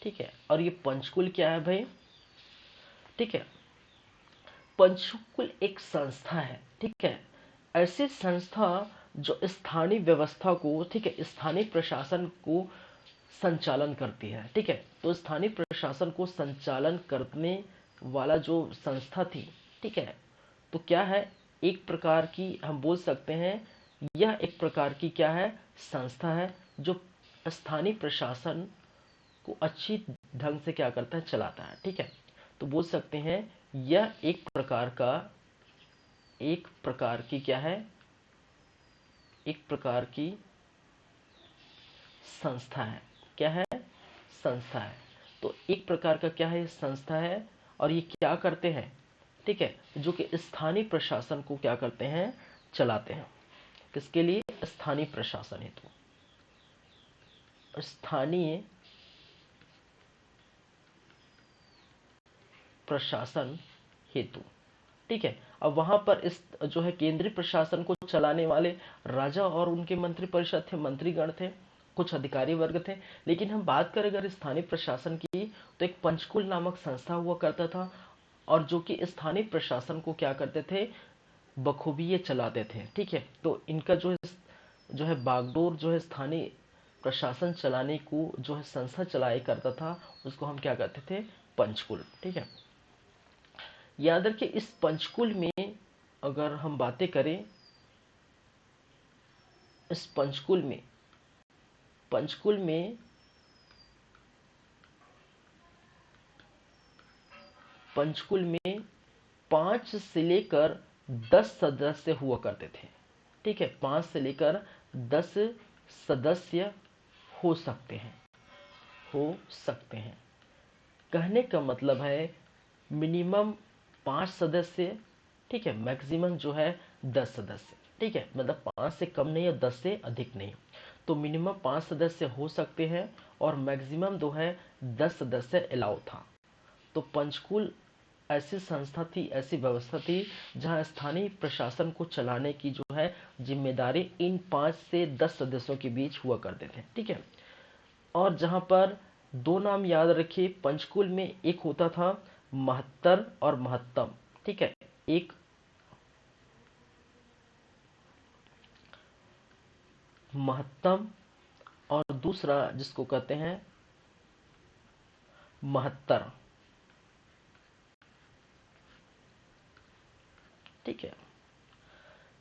ठीक है। और ये पंचकुल क्या है भाई? ठीक है, पंचकुल एक संस्था है, ठीक है। ऐसी संस्था जो स्थानीय व्यवस्था को, ठीक है, स्थानीय प्रशासन को संचालन करती है, ठीक है। तो स्थानीय प्रशासन को संचालन करने वाला जो संस्था थी, ठीक है, तो क्या है? एक प्रकार की हम बोल सकते हैं, यह एक प्रकार की क्या है? संस्था है जो स्थानीय प्रशासन को अच्छी ढंग से क्या करता है? चलाता है, ठीक है। तो बोल सकते हैं यह एक प्रकार की क्या है? एक प्रकार की संस्था है। क्या है? संस्था है। तो एक प्रकार का क्या है? संस्था है। और ये क्या करते हैं? ठीक है, जो कि स्थानीय प्रशासन को क्या करते हैं? चलाते हैं। किसके लिए? स्थानीय प्रशासन हेतु, स्थानीय प्रशासन हेतु, ठीक है। अब वहां पर इस जो है केंद्रीय प्रशासन को चलाने वाले राजा और उनके मंत्री परिषद थे, मंत्रीगण थे, कुछ अधिकारी वर्ग थे। लेकिन हम बात करें अगर स्थानीय प्रशासन की, तो एक पंचकुल नामक संस्था हुआ करता था, और जो कि स्थानीय प्रशासन को क्या करते थे? बखूबी ये चलाते थे, ठीक है। तो इनका जो है बागडोर जो है स्थानीय प्रशासन चलाने को जो है संस्था चलाया करता था, उसको हम क्या कहते थे? पंचकुल, ठीक है। याद रखिए, इस पंचकुल में अगर हम बातें करें, इस पंचकुल में पंचकुल में 5 से लेकर 10 सदस्य हुआ करते थे, ठीक है। 5 से लेकर 10 सदस्य हो सकते हैं, हो सकते हैं। कहने का मतलब है मिनिमम 5 सदस्य, ठीक है, मैक्सिमम जो है 10 सदस्य, ठीक है। मतलब 5 से कम नहीं और 10 से अधिक नहीं। तो मिनिमम 5 सदस्य हो सकते हैं और मैक्सिमम जो है 10 सदस्य अलाउ था। तो पंचकुल ऐसी संस्था थी, ऐसी व्यवस्था थी जहां स्थानीय प्रशासन को चलाने की जो है जिम्मेदारी इन 5 से 10 सदस्यों के बीच हुआ करते थे, ठीक है। और जहां पर दो नाम याद रखिए, पंचकुल में एक होता था महत्तर और महत्तम, ठीक है। एक महत्तम और दूसरा जिसको कहते हैं 72। ठीक है,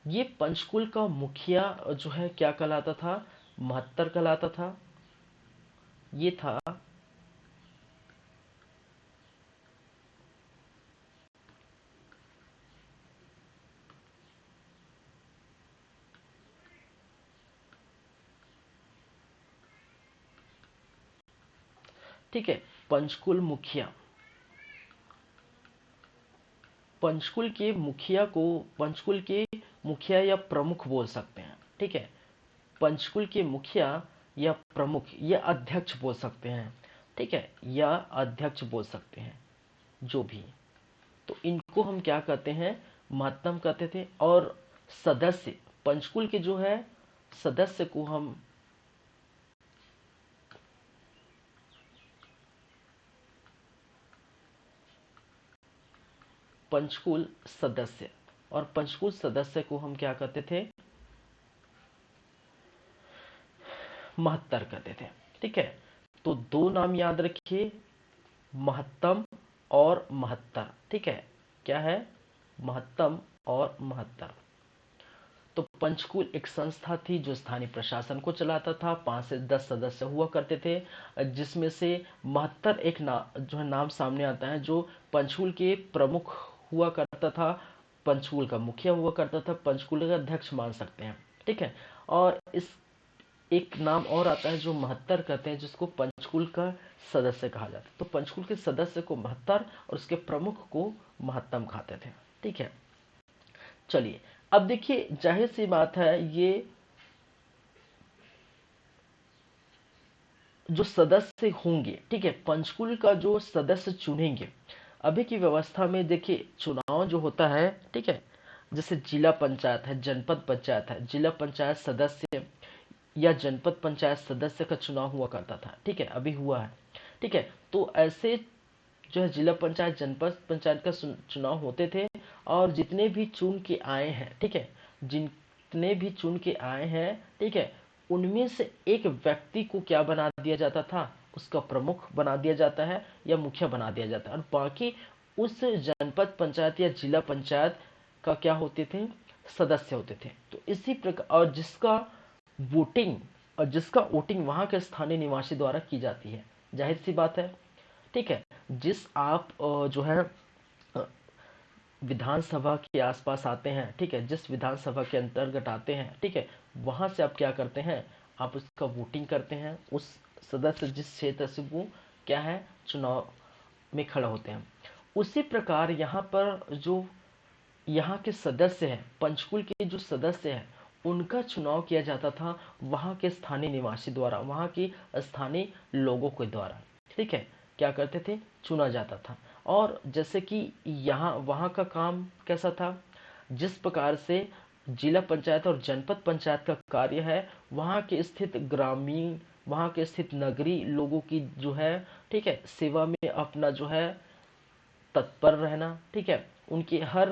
ये पंचकुल का मुखिया जो है क्या कहलाता था, 72 कहलाता था। ये था ठीक है, पंचकुल मुखिया। पंचकुल के मुखिया को पंचकुल के मुखिया या प्रमुख बोल सकते हैं। ठीक है, पंचकुल के मुखिया या प्रमुख या अध्यक्ष बोल सकते हैं। ठीक है, या अध्यक्ष बोल सकते हैं, जो भी। तो इनको हम क्या कहते हैं, महत्तम कहते थे। और सदस्य, पंचकुल के जो है सदस्य को हम पंचकुल सदस्य, और पंचकुल सदस्य को हम क्या कहते थे, महत्तर कहते थे। ठीक है, तो दो नाम याद रखिए, महत्तम और महत्तर। ठीक है, क्या है, महत्तम और महत्तर। तो पंचकुल एक संस्था थी जो स्थानीय प्रशासन को चलाता था। 5 से 10 सदस्य हुआ करते थे, जिसमें से महत्तर एक जो है नाम सामने आता है, जो पंचकुल के प्रमुख हुआ करता था, पंचकुल का मुखिया हुआ करता था, पंचकुल का अध्यक्ष मान सकते हैं। ठीक है, और इस एक नाम और आता है जो महत्तर कहते हैं, जिसको पंचकुल का सदस्य कहा जाता है। तो पंचकुल के सदस्य को महत्तर और उसके प्रमुख को महत्तम कहते थे। ठीक है, चलिए अब देखिए, जाहिर सी बात है, ये जो सदस्य होंगे, ठीक है, पंचकुल का जो सदस्य चुनेंगे, अभी की व्यवस्था में देखिए चुनाव जो होता है, ठीक है, जैसे जिला पंचायत है, जनपद पंचायत है, जिला पंचायत सदस्य या जनपद पंचायत सदस्य का चुनाव हुआ करता था। ठीक है, अभी हुआ है। ठीक है, तो ऐसे जो है जिला पंचायत जनपद पंचायत का चुनाव होते थे, और जितने भी चुन के आए हैं, ठीक है, जितने भी चुन के आए हैं, ठीक है, उनमें से एक व्यक्ति को क्या बना दिया जाता था, उसका प्रमुख बना दिया जाता है या मुखिया बना दिया जाता है, और बाकी उस जनपद पंचायत या जिला पंचायत का क्या होते थे, सदस्य होते थे। तो इसी प्रकार, और जिसका वोटिंग वहां के स्थानीय निवासी द्वारा की जाती है, जाहिर सी बात है। ठीक है, जिस आप जो है अ, विधानसभा के आसपास आते हैं, ठीक है, जिस विधानसभा के अंतर्गत आते हैं, ठीक है, वहां से आप क्या करते हैं, आप उसका वोटिंग करते हैं, उस सदस्य जिस क्षेत्र से वो क्या है, चुनाव में खड़ा होते हैं। उसी प्रकार यहाँ पर जो यहाँ के सदस्य हैं, पंचकुल के जो सदस्य हैं, उनका चुनाव किया जाता था वहाँ के स्थानीय निवासी द्वारा, वहाँ के स्थानीय लोगों के द्वारा। ठीक है, क्या करते थे, चुना जाता था। और जैसे कि यहाँ वहाँ का काम कैसा था, जिस प्रकार से जिला पंचायत और जनपद पंचायत का कार्य है, वहाँ के स्थित ग्रामीण, वहाँ के स्थित नगरीय लोगों की जो है, ठीक है, सेवा में अपना जो है तत्पर रहना। ठीक है, उनके हर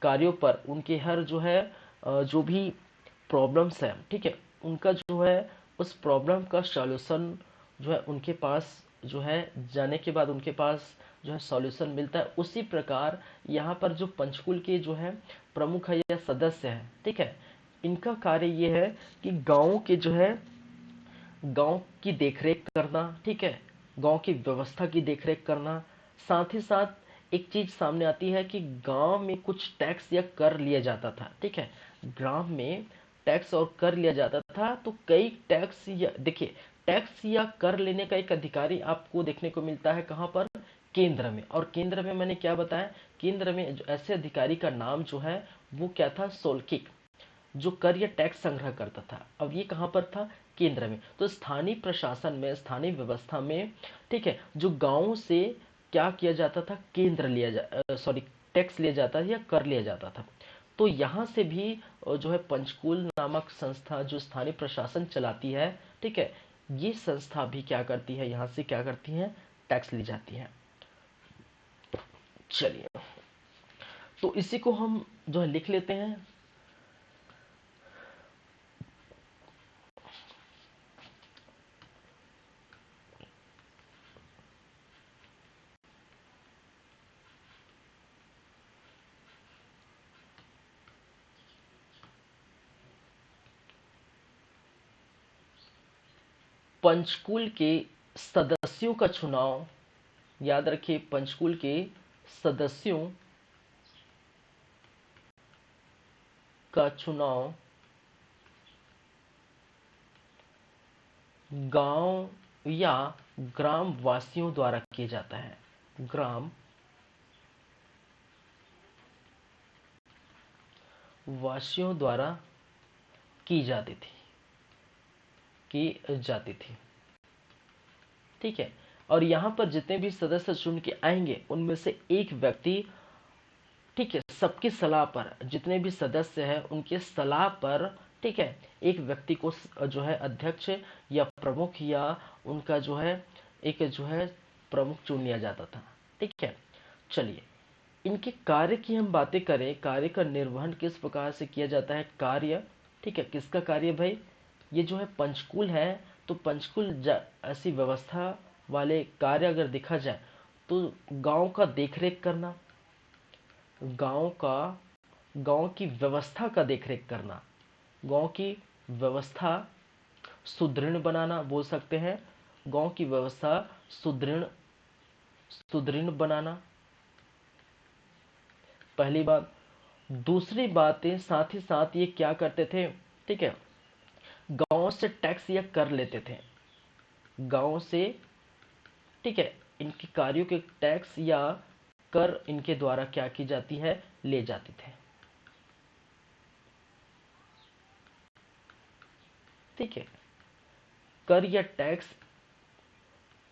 कार्यों पर, उनके हर जो है जो भी प्रॉब्लम्स है, ठीक है, उनका जो है उस प्रॉब्लम का सॉल्यूशन जो है उनके पास जो है जाने के बाद उनके पास जो है सॉल्यूशन मिलता है। उसी प्रकार यहाँ पर जो पंचकुल के जो है प्रमुख है या सदस्य है, ठीक है, इनका कार्य ये है कि गाँव के जो है गांव की देखरेख करना, ठीक है, गांव की व्यवस्था की देखरेख करना। साथ ही साथ एक चीज सामने आती है कि गांव में कुछ टैक्स या कर लिया जाता था। ठीक है, ग्राम में टैक्स और कर लिया जाता था। तो कई टैक्स या देखिए, टैक्स या कर लेने का एक अधिकारी आपको देखने को मिलता है कहाँ पर, केंद्र में। और केंद्र में मैंने क्या बताया, केंद्र में जो ऐसे अधिकारी का नाम जो है वो क्या था, सोल्किक, जो कर या टैक्स संग्रह करता था। अब ये कहाँ पर था, केंद्र में। तो स्थानीय प्रशासन में, स्थानीय व्यवस्था में, ठीक है, जो गांवों से क्या किया जाता था, केंद्र लिया जा सॉरी टैक्स लिया जाता था या कर लिया जाता था। तो यहाँ से भी जो है पंचकुल नामक संस्था जो स्थानीय प्रशासन चलाती है, ठीक है, ये संस्था भी क्या करती है, यहाँ से क्या करती है, टैक्स ली जाती है। चलिए, तो इसी को हम जो है लिख लेते हैं। पंचकुल के सदस्यों का चुनाव, याद रखिए पंचकुल के सदस्यों का चुनाव गांव या ग्राम वासियों द्वारा किया जाता है। ग्राम वासियों द्वारा की जाती थी, ठीक है। और यहाँ पर जितने भी सदस्य चुन के आएंगे उनमें से एक व्यक्ति, ठीक है, सबकी सलाह पर, जितने भी सदस्य हैं उनके सलाह पर, ठीक है, एक व्यक्ति को जो है अध्यक्ष या प्रमुख या उनका जो है एक जो है प्रमुख चुन लिया जाता था, ठीक है। चलिए इनके कार्य की हम बातें करें, कार्य का निर्वहन किस प्रकार से किया जाता है। कार्य, ठीक है, किसका कार्य भाई, ये जो है पंचकुल है, तो पंचकुल ऐसी व्यवस्था वाले कार्य अगर देखा जाए तो गांव का देखरेख करना, गांव की व्यवस्था का देखरेख करना, गांव की व्यवस्था सुदृढ़ बनाना, बोल सकते हैं गांव की व्यवस्था सुदृढ़ बनाना, पहली बात। दूसरी बातें साथ ही साथ ये क्या करते थे, ठीक है, गांव से टैक्स या कर लेते थे, गांव से, ठीक है, इनके कार्यों के टैक्स या कर इनके द्वारा क्या की जाती है, ले जाती थे, ठीक है, कर या टैक्स,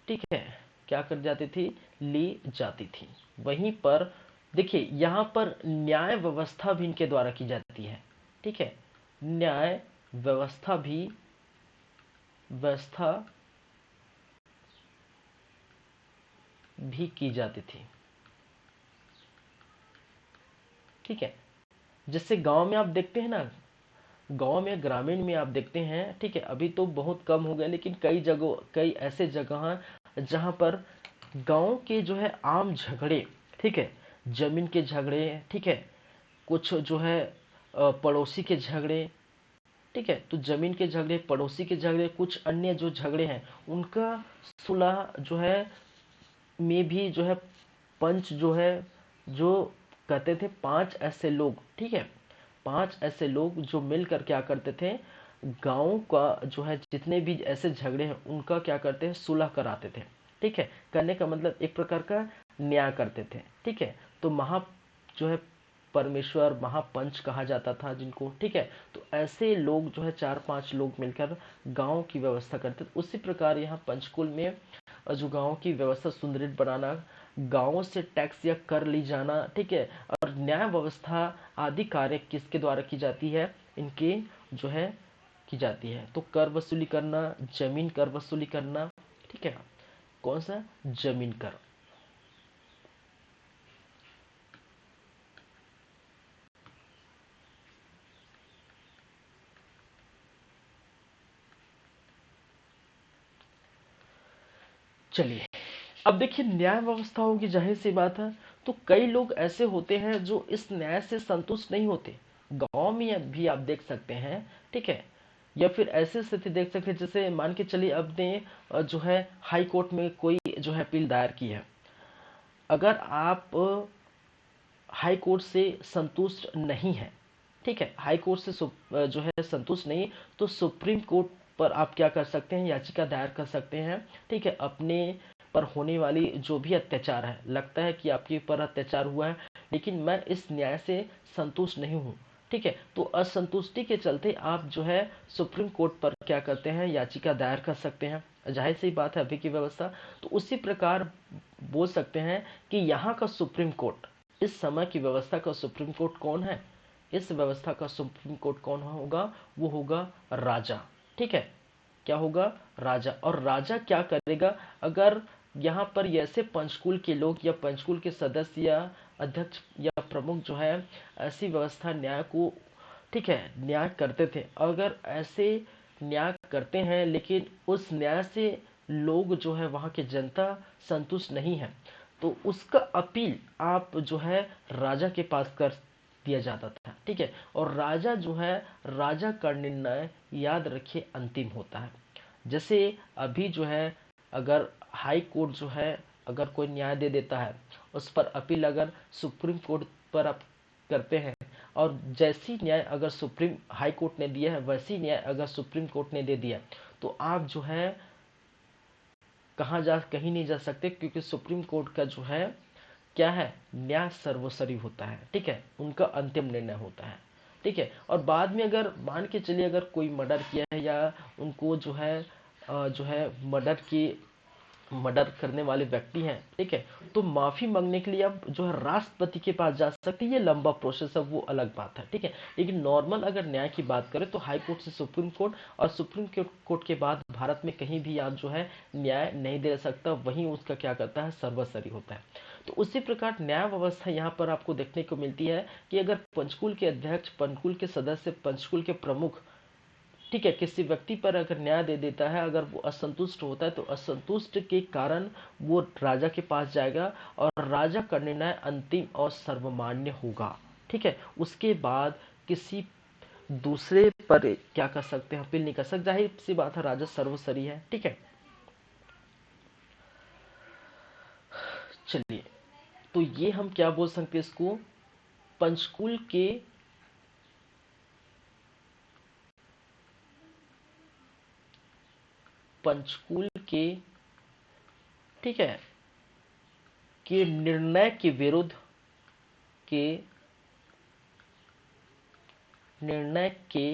ठीक है, क्या कर जाती थी, ली जाती थी। वहीं पर देखिए यहां पर न्याय व्यवस्था भी इनके द्वारा की जाती है, ठीक है, न्याय व्यवस्था भी की जाती थी, ठीक है। जिससे गांव में आप देखते हैं ना, गांव में ग्रामीण में आप देखते हैं, ठीक है, अभी तो बहुत कम हो गया, लेकिन कई ऐसे जगह हैं जहां पर गांव के जो है आम झगड़े, ठीक है, जमीन के झगड़े, ठीक है, कुछ जो है पड़ोसी के झगड़े, ठीक है, तो जमीन के झगड़े, पड़ोसी के झगड़े, कुछ अन्य जो झगड़े हैं उनका सुलह जो है में भी जो है पंच जो है, जो कहते थे 5 ऐसे लोग, ठीक है, 5 ऐसे लोग जो मिलकर क्या करते थे, गांव का जो है जितने भी ऐसे झगड़े हैं उनका क्या करते हैं, सुलह कराते थे, ठीक है, करने का मतलब एक प्रकार का न्याय करते थे, ठीक है। तो जो है परमेश्वर महापंच कहा जाता था जिनको, ठीक है। तो ऐसे लोग जो है 4-5 लोग मिलकर गांव की व्यवस्था करते थे। उसी प्रकार यहाँ पंचकुल में जो गांव की व्यवस्था सुदृढ़ बनाना, गांवों से टैक्स या कर ली जाना, ठीक है, और न्याय व्यवस्था आदि कार्य किसके द्वारा की जाती है, इनके जो है की जाती है। तो कर वसूली करना, जमीन कर वसूली करना, ठीक है, कौन सा, जमीन कर। चलिए अब देखिए न्याय व्यवस्थाओं की जाहिर सी बात है, तो कई लोग ऐसे होते हैं जो इस न्याय से संतुष्ट नहीं होते। गांव में भी आप देख सकते हैं, ठीक है, या फिर ऐसी स्थिति देख सकते हैं जैसे मान के चलिए आपने जो है हाई कोर्ट में कोई जो है अपील दायर की है। अगर आप हाई कोर्ट से संतुष्ट नहीं है, ठीक है, हाई कोर्ट से जो है संतुष्ट नहीं, तो सुप्रीम कोर्ट पर आप क्या कर सकते हैं, याचिका दायर कर सकते हैं, ठीक है। अपने पर होने वाली जो भी अत्याचार है, लगता है कि आपके ऊपर अत्याचार हुआ है लेकिन मैं इस न्याय से संतुष्ट नहीं हूँ, ठीक है, तो असंतुष्टि के चलते आप जो है सुप्रीम कोर्ट पर क्या करते हैं, याचिका दायर कर सकते हैं। जाहिर सी बात है अभी की व्यवस्था, तो उसी प्रकार बोल सकते हैं कि यहाँ का सुप्रीम कोर्ट, इस समय की व्यवस्था का सुप्रीम कोर्ट कौन है, इस व्यवस्था का सुप्रीम कोर्ट कौन होगा, वो होगा राजा, ठीक है, क्या होगा, राजा। और राजा क्या करेगा, अगर यहाँ पर ऐसे पंचकुल के लोग या पंचकुल के सदस्य या अध्यक्ष या प्रमुख जो है ऐसी व्यवस्था न्याय को, ठीक है, न्याय करते थे, अगर ऐसे न्याय करते हैं लेकिन उस न्याय से लोग जो है वहाँ की जनता संतुष्ट नहीं है, तो उसका अपील आप जो है राजा के पास कर दिया जाता था, ठीक है। और राजा जो है, राजा का निर्णय याद रखिए अंतिम होता है। जैसे अभी जो है, अगर हाई कोर्ट जो है अगर कोई न्याय दे देता है, उस पर अपील अगर सुप्रीम कोर्ट पर आप करते हैं, और जैसी न्याय अगर सुप्रीम हाई कोर्ट ने दिया है वैसी न्याय अगर सुप्रीम कोर्ट ने दे दिया, तो आप जो है कहीं नहीं जा सकते, क्योंकि सुप्रीम कोर्ट का जो है क्या है, न्याय सर्वोपरि होता है। ठीक है, उनका अंतिम निर्णय होता है। ठीक है, और बाद में अगर मान के चलिए अगर कोई मर्डर किया है या उनको जो है मर्डर करने वाले व्यक्ति हैं, ठीक है, तो माफी मांगने के लिए अब जो है राष्ट्रपति के पास जा सकते हैं। ये लंबा प्रोसेस है, वो अलग बात है। ठीक है, लेकिन नॉर्मल अगर न्याय की बात करें तो हाई कोर्ट से सुप्रीम कोर्ट, और सुप्रीम कोर्ट के बाद भारत में कहीं भी आप जो है न्याय नहीं दे सकता, वहीं उसका क्या करता है, सर्वसरी होता है। तो उसी प्रकार न्याय व्यवस्था यहाँ पर आपको देखने को मिलती है कि अगर पंचकुल के अध्यक्ष, पंचकुल के सदस्य, पंचकुल के प्रमुख, ठीक है, किसी व्यक्ति पर अगर न्याय दे देता है, अगर वो असंतुष्ट होता है, तो असंतुष्ट के कारण वो राजा के पास जाएगा और राजा का निर्णय अंतिम और सर्वमान्य होगा। ठीक है, उसके बाद किसी दूसरे पर क्या कर सकते हैं, अपील नहीं कर सकते। जाहिर सी बात है, राजा सर्वसरी है। ठीक है, चलिए, तो ये हम क्या बोल सकते हैं इसको, पंचकुल के पंचकुल के ठीक है के निर्णय के विरुद्ध के निर्णय के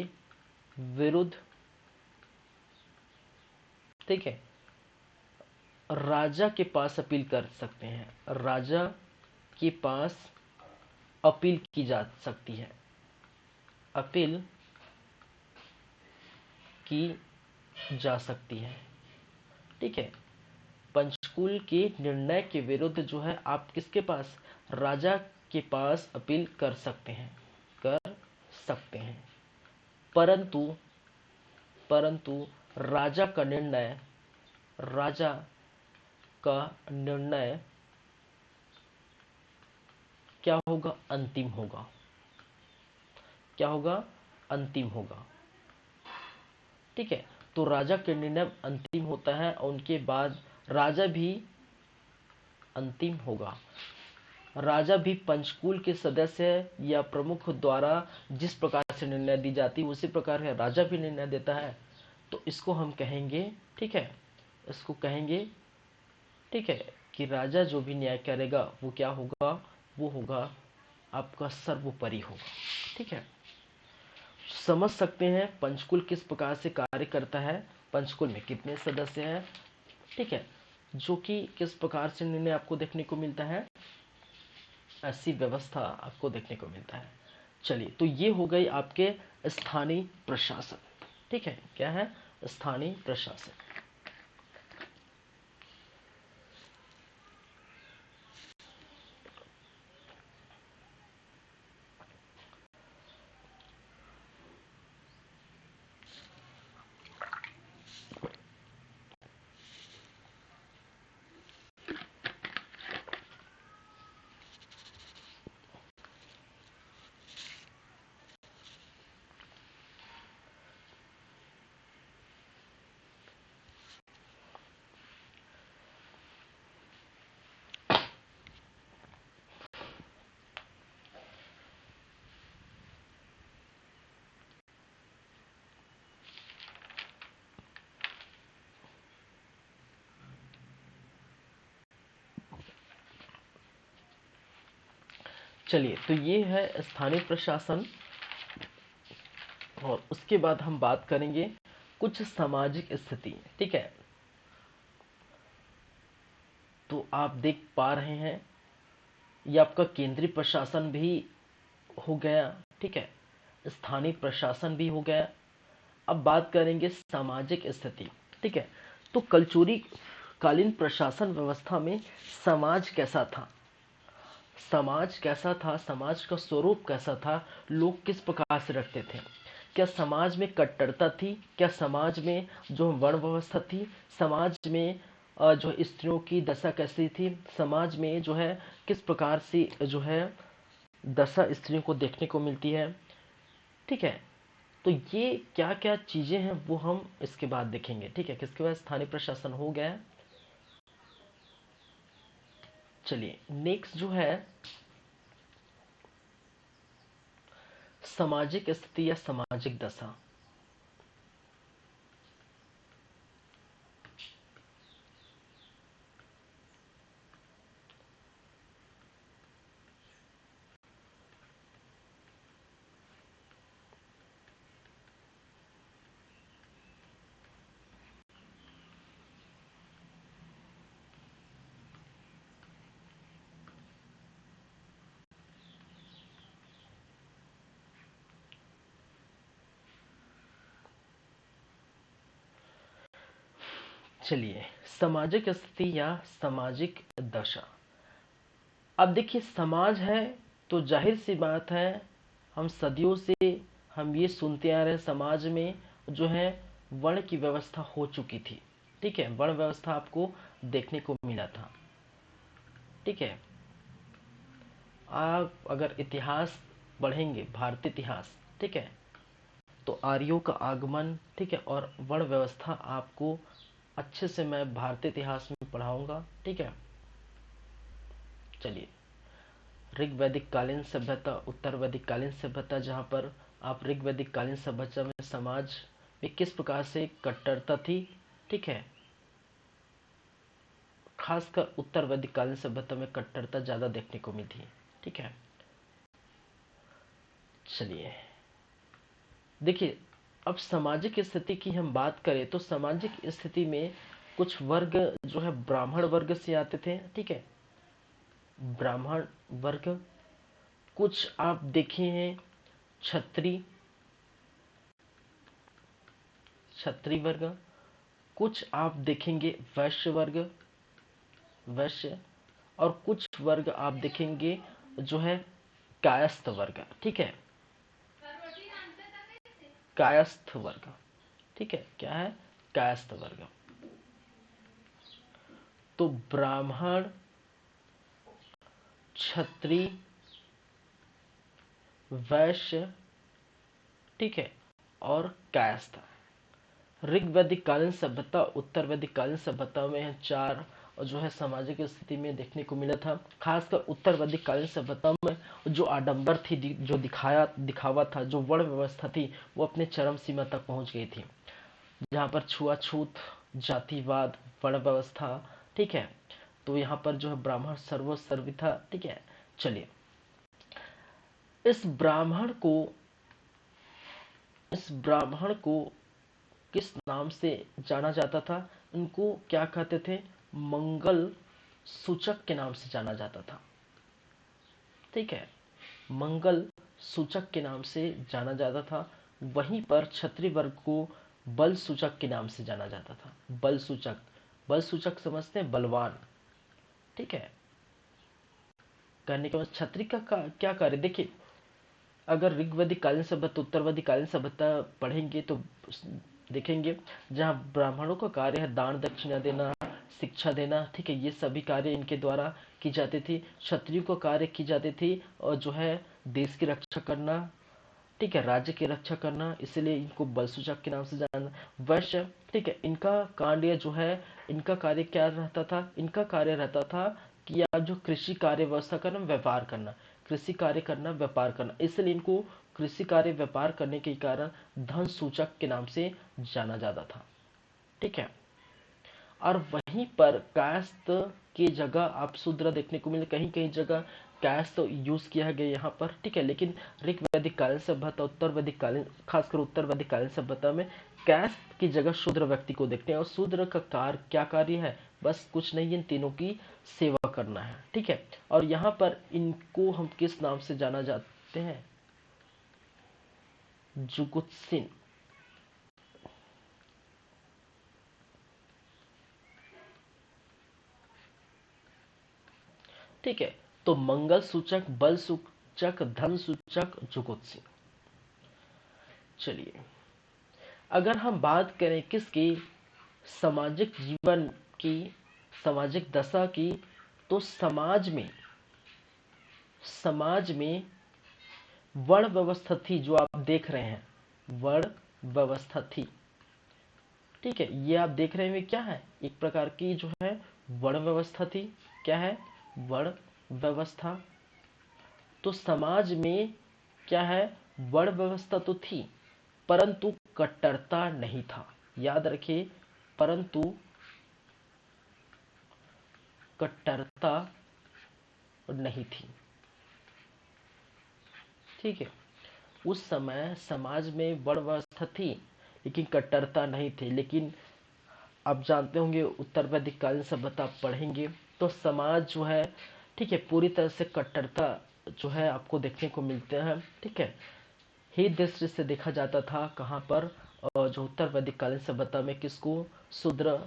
विरुद्ध, ठीक है, राजा के पास अपील कर सकते हैं। राजा के पास अपील की जा सकती है, अपील की जा सकती है। ठीक है, पंचकुल के निर्णय के विरुद्ध जो है आप किसके पास, राजा के पास अपील कर सकते हैं, कर सकते हैं। परंतु परंतु राजा का निर्णय, राजा का निर्णय क्या होगा, अंतिम होगा। क्या होगा, अंतिम होगा। ठीक है, तो राजा का निर्णय अंतिम होता है और उनके बाद राजा भी अंतिम होगा। राजा भी पंचकुल के सदस्य या प्रमुख द्वारा जिस प्रकार से निर्णय दी जाती है उसी प्रकार है राजा भी निर्णय देता है। तो इसको हम कहेंगे, ठीक है, इसको कहेंगे, ठीक है, कि राजा जो भी न्याय करेगा वो क्या होगा, वो होगा आपका सर्वोपरि होगा। ठीक है, समझ सकते हैं पंचकुल किस प्रकार से कार्य करता है, पंचकुल में कितने सदस्य हैं, ठीक है, जो कि किस प्रकार से निर्णय आपको देखने को मिलता है, ऐसी व्यवस्था आपको देखने को मिलता है। चलिए, तो ये हो गई आपके स्थानीय प्रशासन। ठीक है, क्या है, स्थानीय प्रशासन। चलिए, तो ये है स्थानीय प्रशासन, और उसके बाद हम बात करेंगे कुछ सामाजिक स्थिति। ठीक है, तो आप देख पा रहे हैं ये आपका केंद्रीय प्रशासन भी हो गया, ठीक है, स्थानीय प्रशासन भी हो गया। अब बात करेंगे सामाजिक स्थिति। ठीक है, तो कलचुरी कालीन प्रशासन व्यवस्था में समाज कैसा था, समाज कैसा था, समाज का स्वरूप कैसा था, लोग किस प्रकार से रखते थे, क्या समाज में कट्टरता थी, क्या समाज में जो वर्ण व्यवस्था थी, समाज में जो स्त्रियों की दशा कैसी थी, समाज में जो है किस प्रकार से जो है दशा स्त्रियों को देखने को मिलती है। ठीक है, तो ये क्या क्या चीजें हैं वो हम इसके बाद देखेंगे। ठीक है, किसके बाद स्थानीय प्रशासन हो गया है। चलिए नेक्स्ट जो है सामाजिक स्थिति या सामाजिक दशा। चलिए सामाजिक स्थिति या सामाजिक दशा। अब देखिए समाज है तो जाहिर सी बात है, हम सदियों से हम ये सुनते आ रहे हैं समाज में जो है वर्ण की व्यवस्था हो चुकी थी। ठीक है, वर्ण व्यवस्था आपको देखने को मिला था। ठीक है, आप अगर इतिहास पढ़ेंगे भारतीय इतिहास, ठीक है, तो आर्यों का आगमन, ठीक है, और वर्ण व्यवस्था आपको अच्छे से मैं भारतीय इतिहास में पढ़ाऊंगा। ठीक है, चलिए ऋग वैदिक कालीन सभ्यता, उत्तर वैदिक कालीन सभ्यता, जहाँ पर आप ऋग वैदिक कालीन सभ्यता में समाज में किस प्रकार से कट्टरता थी। ठीक है, खासकर उत्तर वैदिक कालीन सभ्यता में कट्टरता ज्यादा देखने को मिली थी। ठीक है, चलिए देखिए अब सामाजिक स्थिति की हम बात करें तो सामाजिक स्थिति में कुछ वर्ग जो है ब्राह्मण वर्ग से आते थे। ठीक है, ब्राह्मण वर्ग, कुछ आप देखे हैं क्षत्रिय, क्षत्रिय वर्ग, कुछ आप देखेंगे वैश्य वर्ग, वैश्य, और कुछ वर्ग आप देखेंगे जो है कायस्थ वर्ग। ठीक है, कायस्थ वर्ग। ठीक है, क्या है कायस्थ वर्ग। तो ब्राह्मण, क्षत्रिय, वैश्य, ठीक है, और कायस्थ। ऋग वैदिक कालीन सभ्यता, उत्तर वैदिक कालीन सभ्यता में चार जो है सामाजिक स्थिति में देखने को मिला था। खासकर उत्तर वैदिक कालीन सभ्यता में जो आडंबर थी, जो दिखावा था, जो वर्ण व्यवस्था थी, वो अपने चरम सीमा तक पहुंच गई थी। जहाँ पर छुआछूत, जातिवाद, वर्ण व्यवस्था, ठीक है, तो यहाँ पर जो है ब्राह्मण सर्वोपरि था। ठीक है, चलिए इस ब्राह्मण को, इस ब्राह्मण को किस नाम से जाना जाता था, इनको क्या कहते थे, मंगल सूचक के नाम से जाना जाता था। ठीक है, मंगल सूचक के नाम से जाना जाता था। वहीं पर क्षत्रिय वर्ग को बल सूचक के नाम से जाना जाता था। बल सूचक, बल सूचक समझते हैं, बलवान। ठीक है, कहने के बाद क्षत्रिय का क्या कार्य, देखिए अगर ऋग्वैदिक कालीन सभ्यता, उत्तर वैदिक कालीन सभ्यता पढ़ेंगे तो देखेंगे जहाँ ब्राह्मणों का कार्य है दान दक्षिणा देना, शिक्षा देना। ठीक है, ये सभी कार्य इनके द्वारा की जाती थी। क्षत्रियों को कार्य की जाती थी और जो है देश की रक्षा करना, ठीक है, राज्य की रक्षा करना, इसलिए इनको बलसूचक के नाम से जाना। वैश्य, ठीक है, इनका कार्य जो है, इनका कार्य क्या रहता था, इनका कार्य रहता था कि आप जो कृषि कार्य व्यवस्था करना, व्यापार करना, कृषि कार्य करना, व्यापार करना, इसलिए इनको कृषि कार्य व्यापार करने के कारण धन सूचक के नाम से जाना जाता था। ठीक है, और वहीं पर कायस्थ की जगह आप शूद्र देखने को मिले, कहीं कहीं जगह कायस्थ यूज किया गया यहाँ पर। ठीक है, लेकिन ऋग वैदिक कालीन सभ्यता, उत्तर वैदिक कालीन, खासकर उत्तर वैदिक कालीन सभ्यता में कायस्थ की जगह शूद्र व्यक्ति को देखते हैं। और शूद्र का कार्य क्या कार्य है, बस कुछ नहीं, इन तीनों की सेवा करना है। ठीक है, और यहाँ पर इनको हम किस नाम से जाना जाते हैं, जुगुत्सिन। ठीक है, तो मंगल सूचक, बल सूचक, धन सूचक, जुगुत्सिन। चलिए अगर हम बात करें किसकी, सामाजिक जीवन की, सामाजिक दशा की, तो समाज में वर्ण व्यवस्था थी जो आप देख रहे हैं। वर्ण व्यवस्था थी। ठीक है, ये आप देख रहे हैं क्या है, एक प्रकार की जो है वर्ण व्यवस्था थी। क्या है, वर्ण व्यवस्था। तो समाज में क्या है, वर्ण व्यवस्था तो थी परंतु कट्टरता नहीं था। याद रखिए, परंतु कट्टरता नहीं थी। ठीक है, उस समय समाज में वर्ण व्यवस्था थी लेकिन कट्टरता नहीं थी। लेकिन आप जानते होंगे उत्तर वैदिक कालीन सभ्यता आप पढ़ेंगे तो समाज जो है, ठीक है, पूरी तरह से कट्टरता जो है आपको देखने को मिलते हैं। ठीक है, ही दृष्टि से देखा जाता था कहाँ पर, जो उत्तर वैदिक कालीन सभ्यता में किसको, शूद्र,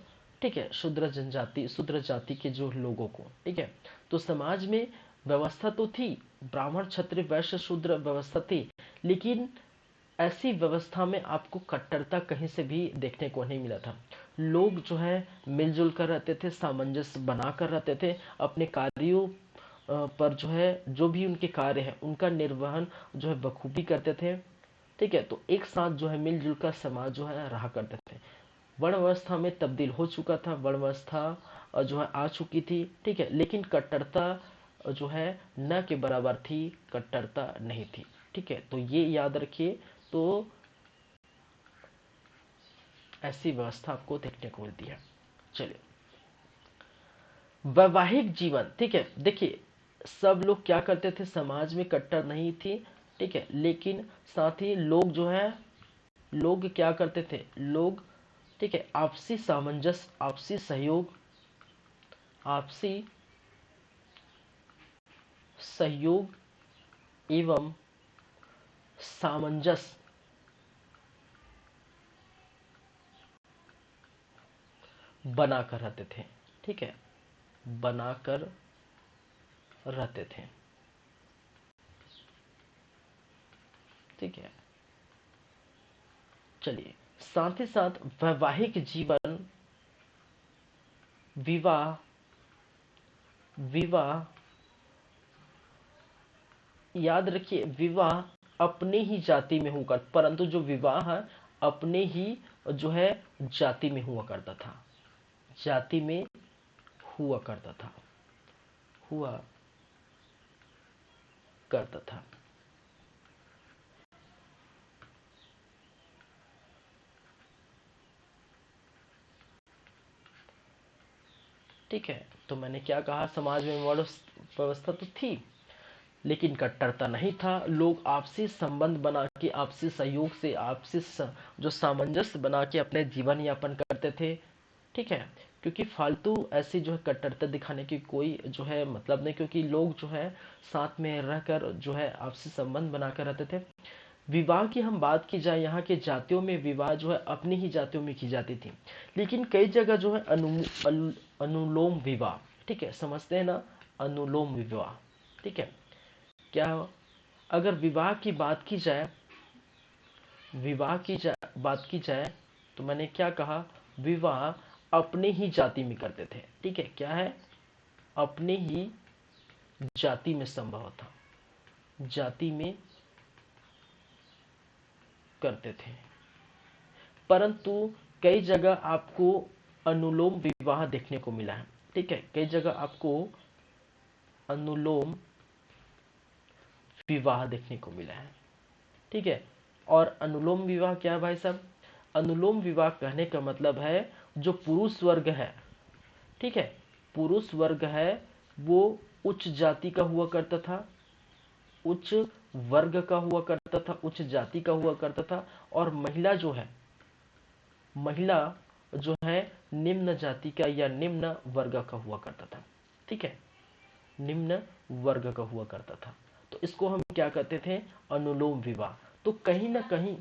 ठीक है, शूद्र जनजाति, शूद्र जाति के जो लोगों को। ठीक है, तो समाज में व्यवस्था तो थी, ब्राह्मण क्षत्रिय वैश्य शूद्र व्यवस्था थी, लेकिन ऐसी व्यवस्था में आपको कट्टरता कहीं से भी देखने को नहीं मिला था। लोग जो है मिलजुल कर रहते थे, सामंजस्य बना कर रहते थे, अपने कार्यों पर जो है, जो भी उनके कार्य है उनका निर्वहन जो है बखूबी करते थे। ठीक है, तो एक साथ जो है मिलजुल कर समाज जो है रहा करते थे। वर्ण व्यवस्था में तब्दील हो चुका था, वर्ण व्यवस्था जो है आ चुकी थी। ठीक है, लेकिन कट्टरता जो है न के बराबर थी, कट्टरता नहीं थी। ठीक है, तो ये याद रखिए। तो ऐसी व्यवस्था आपको देखने को मिलती है। चलिए, वैवाहिक जीवन। ठीक है, देखिए सब लोग क्या करते थे, समाज में कट्टर नहीं थी। ठीक है, लेकिन साथ ही लोग जो है, लोग क्या करते थे, लोग, ठीक है, आपसी सामंजस्य, आपसी सहयोग, आपसी सहयोग एवं सामंजस्य बनाकर रहते थे। ठीक है, बनाकर रहते थे। ठीक है, चलिए, साथ ही साथ वैवाहिक जीवन, विवाह, विवाह, याद रखिए, विवाह अपने ही जाति में हुआ, परंतु जो विवाह है अपने ही जो है जाति में हुआ करता था, जाति में हुआ करता था, हुआ करता था। ठीक है, तो मैंने क्या कहा, समाज में वर्ण व्यवस्था तो थी लेकिन कट्टरता नहीं था। लोग आपसी संबंध बना के, आपसी सहयोग से, जो सामंजस्य बना के अपने जीवन यापन करते थे। ठीक है, क्योंकि फालतू ऐसी जो है कट्टरता दिखाने की कोई जो है मतलब नहीं, क्योंकि लोग जो है साथ में रहकर जो है आपसी संबंध बनाकर रहते थे। विवाह की हम बात की जाए, यहाँ के जातियों में विवाह जो है अपनी ही जातियों में की जाती थी, लेकिन कई जगह जो है अनुलोम विवाह, ठीक है, समझते हैं ना, अनुलोम विवाह। ठीक है, क्या, अगर विवाह की बात की जाए, बात की जाए, तो मैंने क्या कहा, विवाह अपने ही जाति में करते थे। ठीक है, क्या है, अपने ही जाति में संभव था, जाति में करते थे। परंतु कई जगह आपको अनुलोम विवाह देखने को मिला है। ठीक है, कई जगह आपको अनुलोम विवाह देखने को मिला है। ठीक है, और अनुलोम विवाह क्या है भाई साहब, अनुलोम विवाह कहने का मतलब है जो पुरुष वर्ग है, ठीक है, पुरुष वर्ग है वो उच्च जाति का हुआ करता था, उच्च वर्ग का हुआ करता था, उच्च जाति का हुआ करता था, और महिला जो है, महिला जो है निम्न जाति का या निम्न वर्ग का हुआ करता था। ठीक है, निम्न वर्ग का हुआ करता था, तो इसको हम क्या कहते थे, अनुलोम विवाह। तो कहीं ना कहीं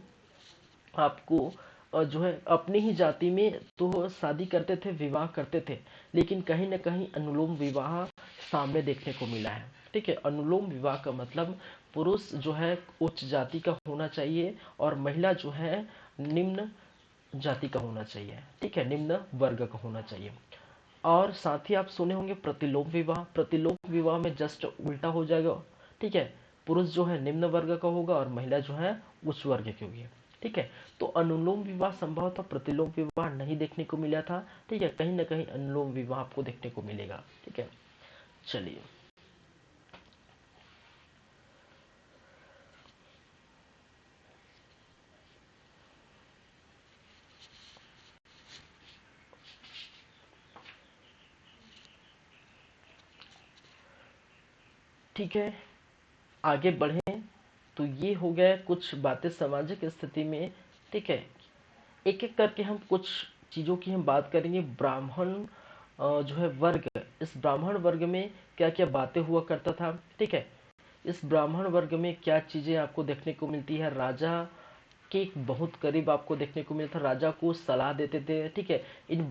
आपको जो है अपनी ही जाति में तो शादी करते थे, विवाह करते थे, लेकिन कहीं ना कहीं अनुलोम विवाह सामने देखने को मिला है। ठीक है, अनुलोम विवाह का मतलब पुरुष जो है उच्च जाति का होना चाहिए और महिला जो है निम्न जाति का होना चाहिए। ठीक है, निम्न वर्ग का होना चाहिए। और साथ ही आप सुने होंगे प्रतिलोम विवाह, प्रतिलोम विवाह में जस्ट उल्टा हो जाएगा। ठीक है, पुरुष जो है निम्न वर्ग का होगा और महिला जो है उच्च वर्ग की होगी। ठीक है। तो अनुलोम विवाह संभव था, प्रतिलोम विवाह नहीं देखने को मिला था। ठीक है, कहीं ना कहीं अनुलोम विवाह आपको देखने को मिलेगा। ठीक है, चलिए। ठीक है, आगे बढ़ें। तो ये हो गया कुछ बातें सामाजिक स्थिति में। ठीक है, एक एक करके हम कुछ चीज़ों की हम बात करेंगे। ब्राह्मण जो है वर्ग, इस ब्राह्मण वर्ग में क्या क्या बातें हुआ करता था। ठीक है, इस ब्राह्मण वर्ग में क्या चीज़ें आपको देखने को मिलती है। राजा के बहुत करीब आपको देखने को मिलता, राजा को सलाह देते थे। ठीक है, इन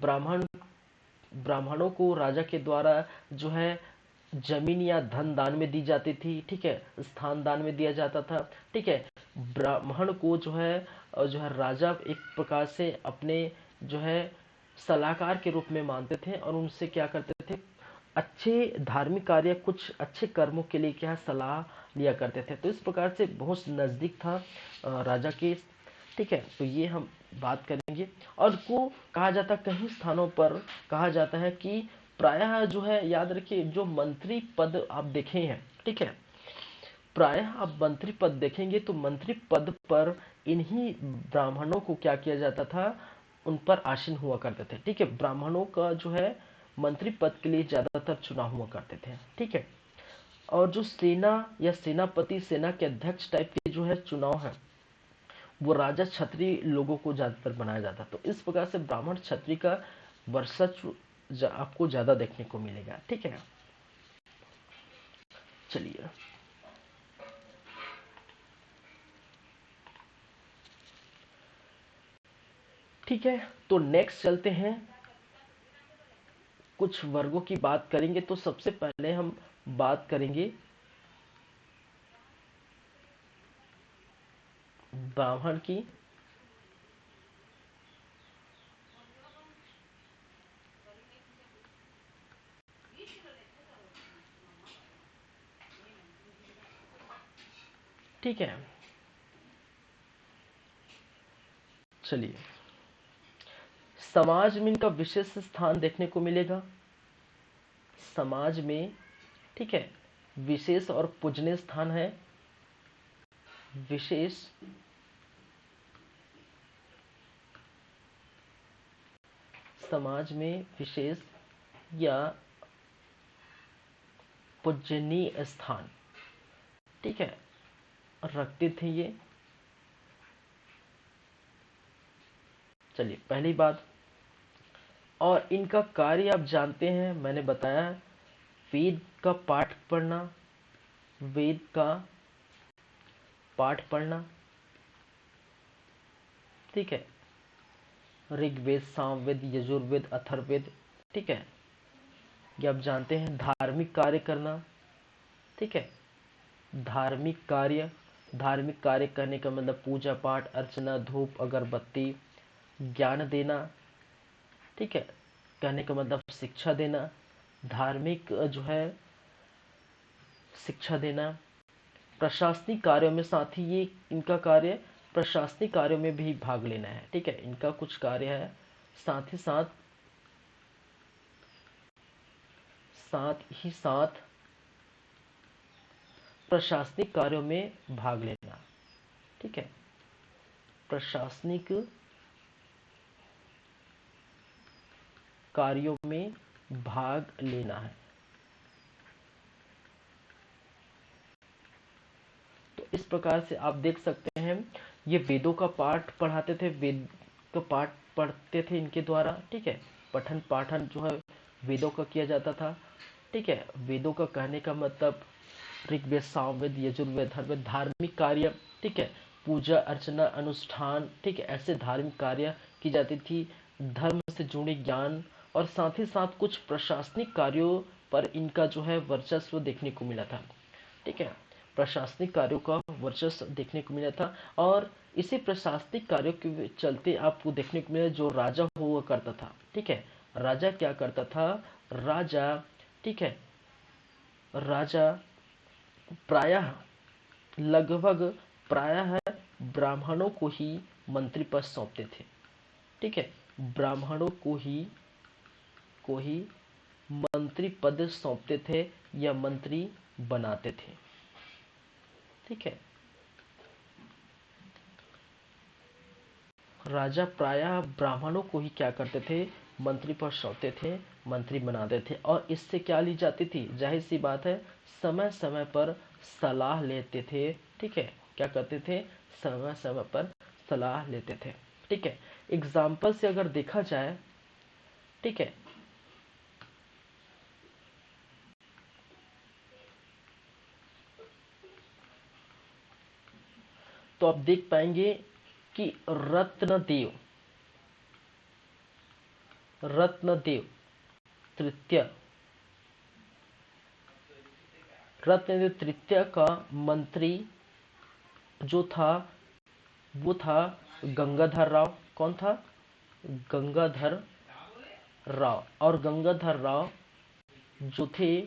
ब्राह्मणों को राजा के द्वारा जो है जमीन या धन दान में दी जाती थी। ठीक है, स्थान दान में दिया जाता था। ठीक है, ब्राह्मण को जो है राजा एक प्रकार से अपने जो है सलाहकार के रूप में मानते थे, और उनसे क्या करते थे, अच्छे धार्मिक कार्य, कुछ अच्छे कर्मों के लिए क्या सलाह लिया करते थे। तो इस प्रकार से बहुत नज़दीक था राजा के। ठीक है, तो ये हम बात करेंगे। और को कहा जाता, कई स्थानों पर कहा जाता है कि प्रायः जो है, याद रखिए, जो मंत्री पद आप देखे हैं। ठीक है, प्रायः आप मंत्री पद देखेंगे तो मंत्री पद पर इन्हीं ब्राह्मणों को क्या किया जाता था, उन पर आसीन हुआ करते थे। ठीक है, ब्राह्मणों का जो है मंत्री पद के लिए ज्यादातर चुनाव हुआ करते थे। ठीक है, और जो सेना या सेनापति, सेना के अध्यक्ष टाइप के जो है चुनाव है, वो राजा छत्री लोगों को ज्यादातर बनाया जाता। तो इस प्रकार से ब्राह्मण छत्री का वर्चस्व आपको ज्यादा देखने को मिलेगा। ठीक है, चलिए। ठीक है, तो नेक्स्ट चलते हैं, कुछ वर्गों की बात करेंगे। तो सबसे पहले हम बात करेंगे ब्राह्मण की। ठीक है, चलिए। समाज में इनका विशेष स्थान देखने को मिलेगा, समाज में। ठीक है, विशेष और पूजनीय स्थान है। विशेष समाज में विशेष या पूजनीय स्थान, ठीक है, रखते थे ये। चलिए, पहली बात। और इनका कार्य आप जानते हैं, मैंने बताया, वेद का पाठ पढ़ना, वेद का पाठ पढ़ना। ठीक है, ऋग्वेद, सामवेद, यजुर्वेद, अथर्ववेद। ठीक है, ये आप जानते हैं। धार्मिक कार्य करना। ठीक है, धार्मिक कार्य, धार्मिक कार्य करने का मतलब पूजा पाठ, अर्चना, धूप, अगरबत्ती, ज्ञान देना। ठीक है, कहने का मतलब शिक्षा देना, धार्मिक जो है शिक्षा देना। प्रशासनिक कार्यों में, साथ ही ये इनका कार्य प्रशासनिक कार्यों में भी भाग लेना है। ठीक है, इनका कुछ कार्य है, साथ ही साथ, साथ ही साथ प्रशासनिक कार्यों में भाग लेना। ठीक है, प्रशासनिक कार्यों में भाग लेना है। तो इस प्रकार से आप देख सकते हैं, ये वेदों का पाठ पढ़ाते थे, वेद का पाठ पढ़ते थे इनके द्वारा। ठीक है, पठन पाठन जो है वेदों का किया जाता था। ठीक है, वेदों का कहने का मतलब ऋग्वेद, सामवेद, यजुर्वेद, अथर्ववेद, धार्मिक कार्य। ठीक है, पूजा अर्चना अनुष्ठान। ठीक है, ऐसे धार्मिक कार्य की जाती थी, धर्म से जुड़े ज्ञान, और साथ ही साथ कुछ प्रशासनिक कार्यों पर इनका जो है वर्चस्व देखने को मिला था। ठीक है, प्रशासनिक कार्यों का वर्चस्व देखने को मिला था। और इसी प्रशासनिक कार्यों के चलते आपको देखने को मिला, जो राजा हुआ करता था। ठीक है, राजा क्या करता था, राजा, ठीक है, राजा प्रायः, लगभग प्रायः ब्राह्मणों को ही मंत्री पद सौंपते थे। ठीक है, ब्राह्मणों को ही मंत्री पद सौंपते थे या मंत्री बनाते थे। ठीक है, राजा प्रायः ब्राह्मणों को ही क्या करते थे, मंत्री पद सौंपते थे, मंत्री बनाते थे। और इससे क्या ली जाती थी, जाहिर सी बात है, समय समय पर सलाह लेते थे। ठीक है, क्या करते थे, समय समय पर सलाह लेते थे। ठीक है, एग्जाम्पल से अगर देखा जाए, ठीक है, तो आप देख पाएंगे कि रत्नदेव तृतीय का मंत्री जो था वो था गंगाधर राव। कौन था, गंगाधर राव। और गंगाधर राव जो थे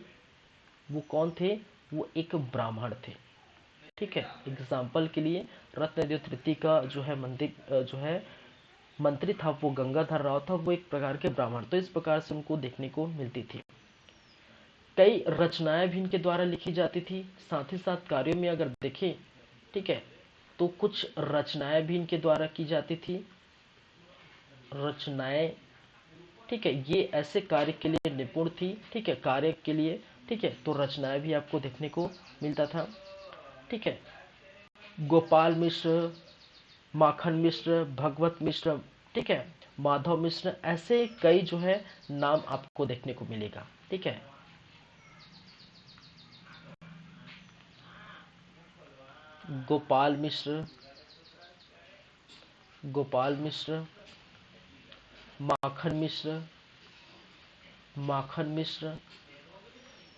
वो कौन थे, वो एक ब्राह्मण थे। ठीक है, एग्जाम्पल के लिए रत्नदेव तृतीय का जो है मंत्री था वो गंगाधर राव था, वो एक प्रकार के ब्राह्मण। तो इस प्रकार से उनको देखने को मिलती थी। कई रचनाएं भी इनके द्वारा लिखी जाती थी, साथ ही साथ कार्यों में अगर देखें, ठीक है, तो कुछ रचनाएं भी इनके द्वारा की जाती थी। रचनाएं, ठीक है, ये ऐसे कार्य के लिए निपुण थी। ठीक है, कार्य के लिए, ठीक है, तो रचनाएं भी आपको देखने को मिलता था। ठीक है, गोपाल मिश्र, माखन मिश्र, भगवत मिश्र, ठीक है, माधव मिश्र, ऐसे कई जो है नाम आपको देखने को मिलेगा। ठीक है, गोपाल मिश्र, गोपाल मिश्र, माखन मिश्र, माखन मिश्र,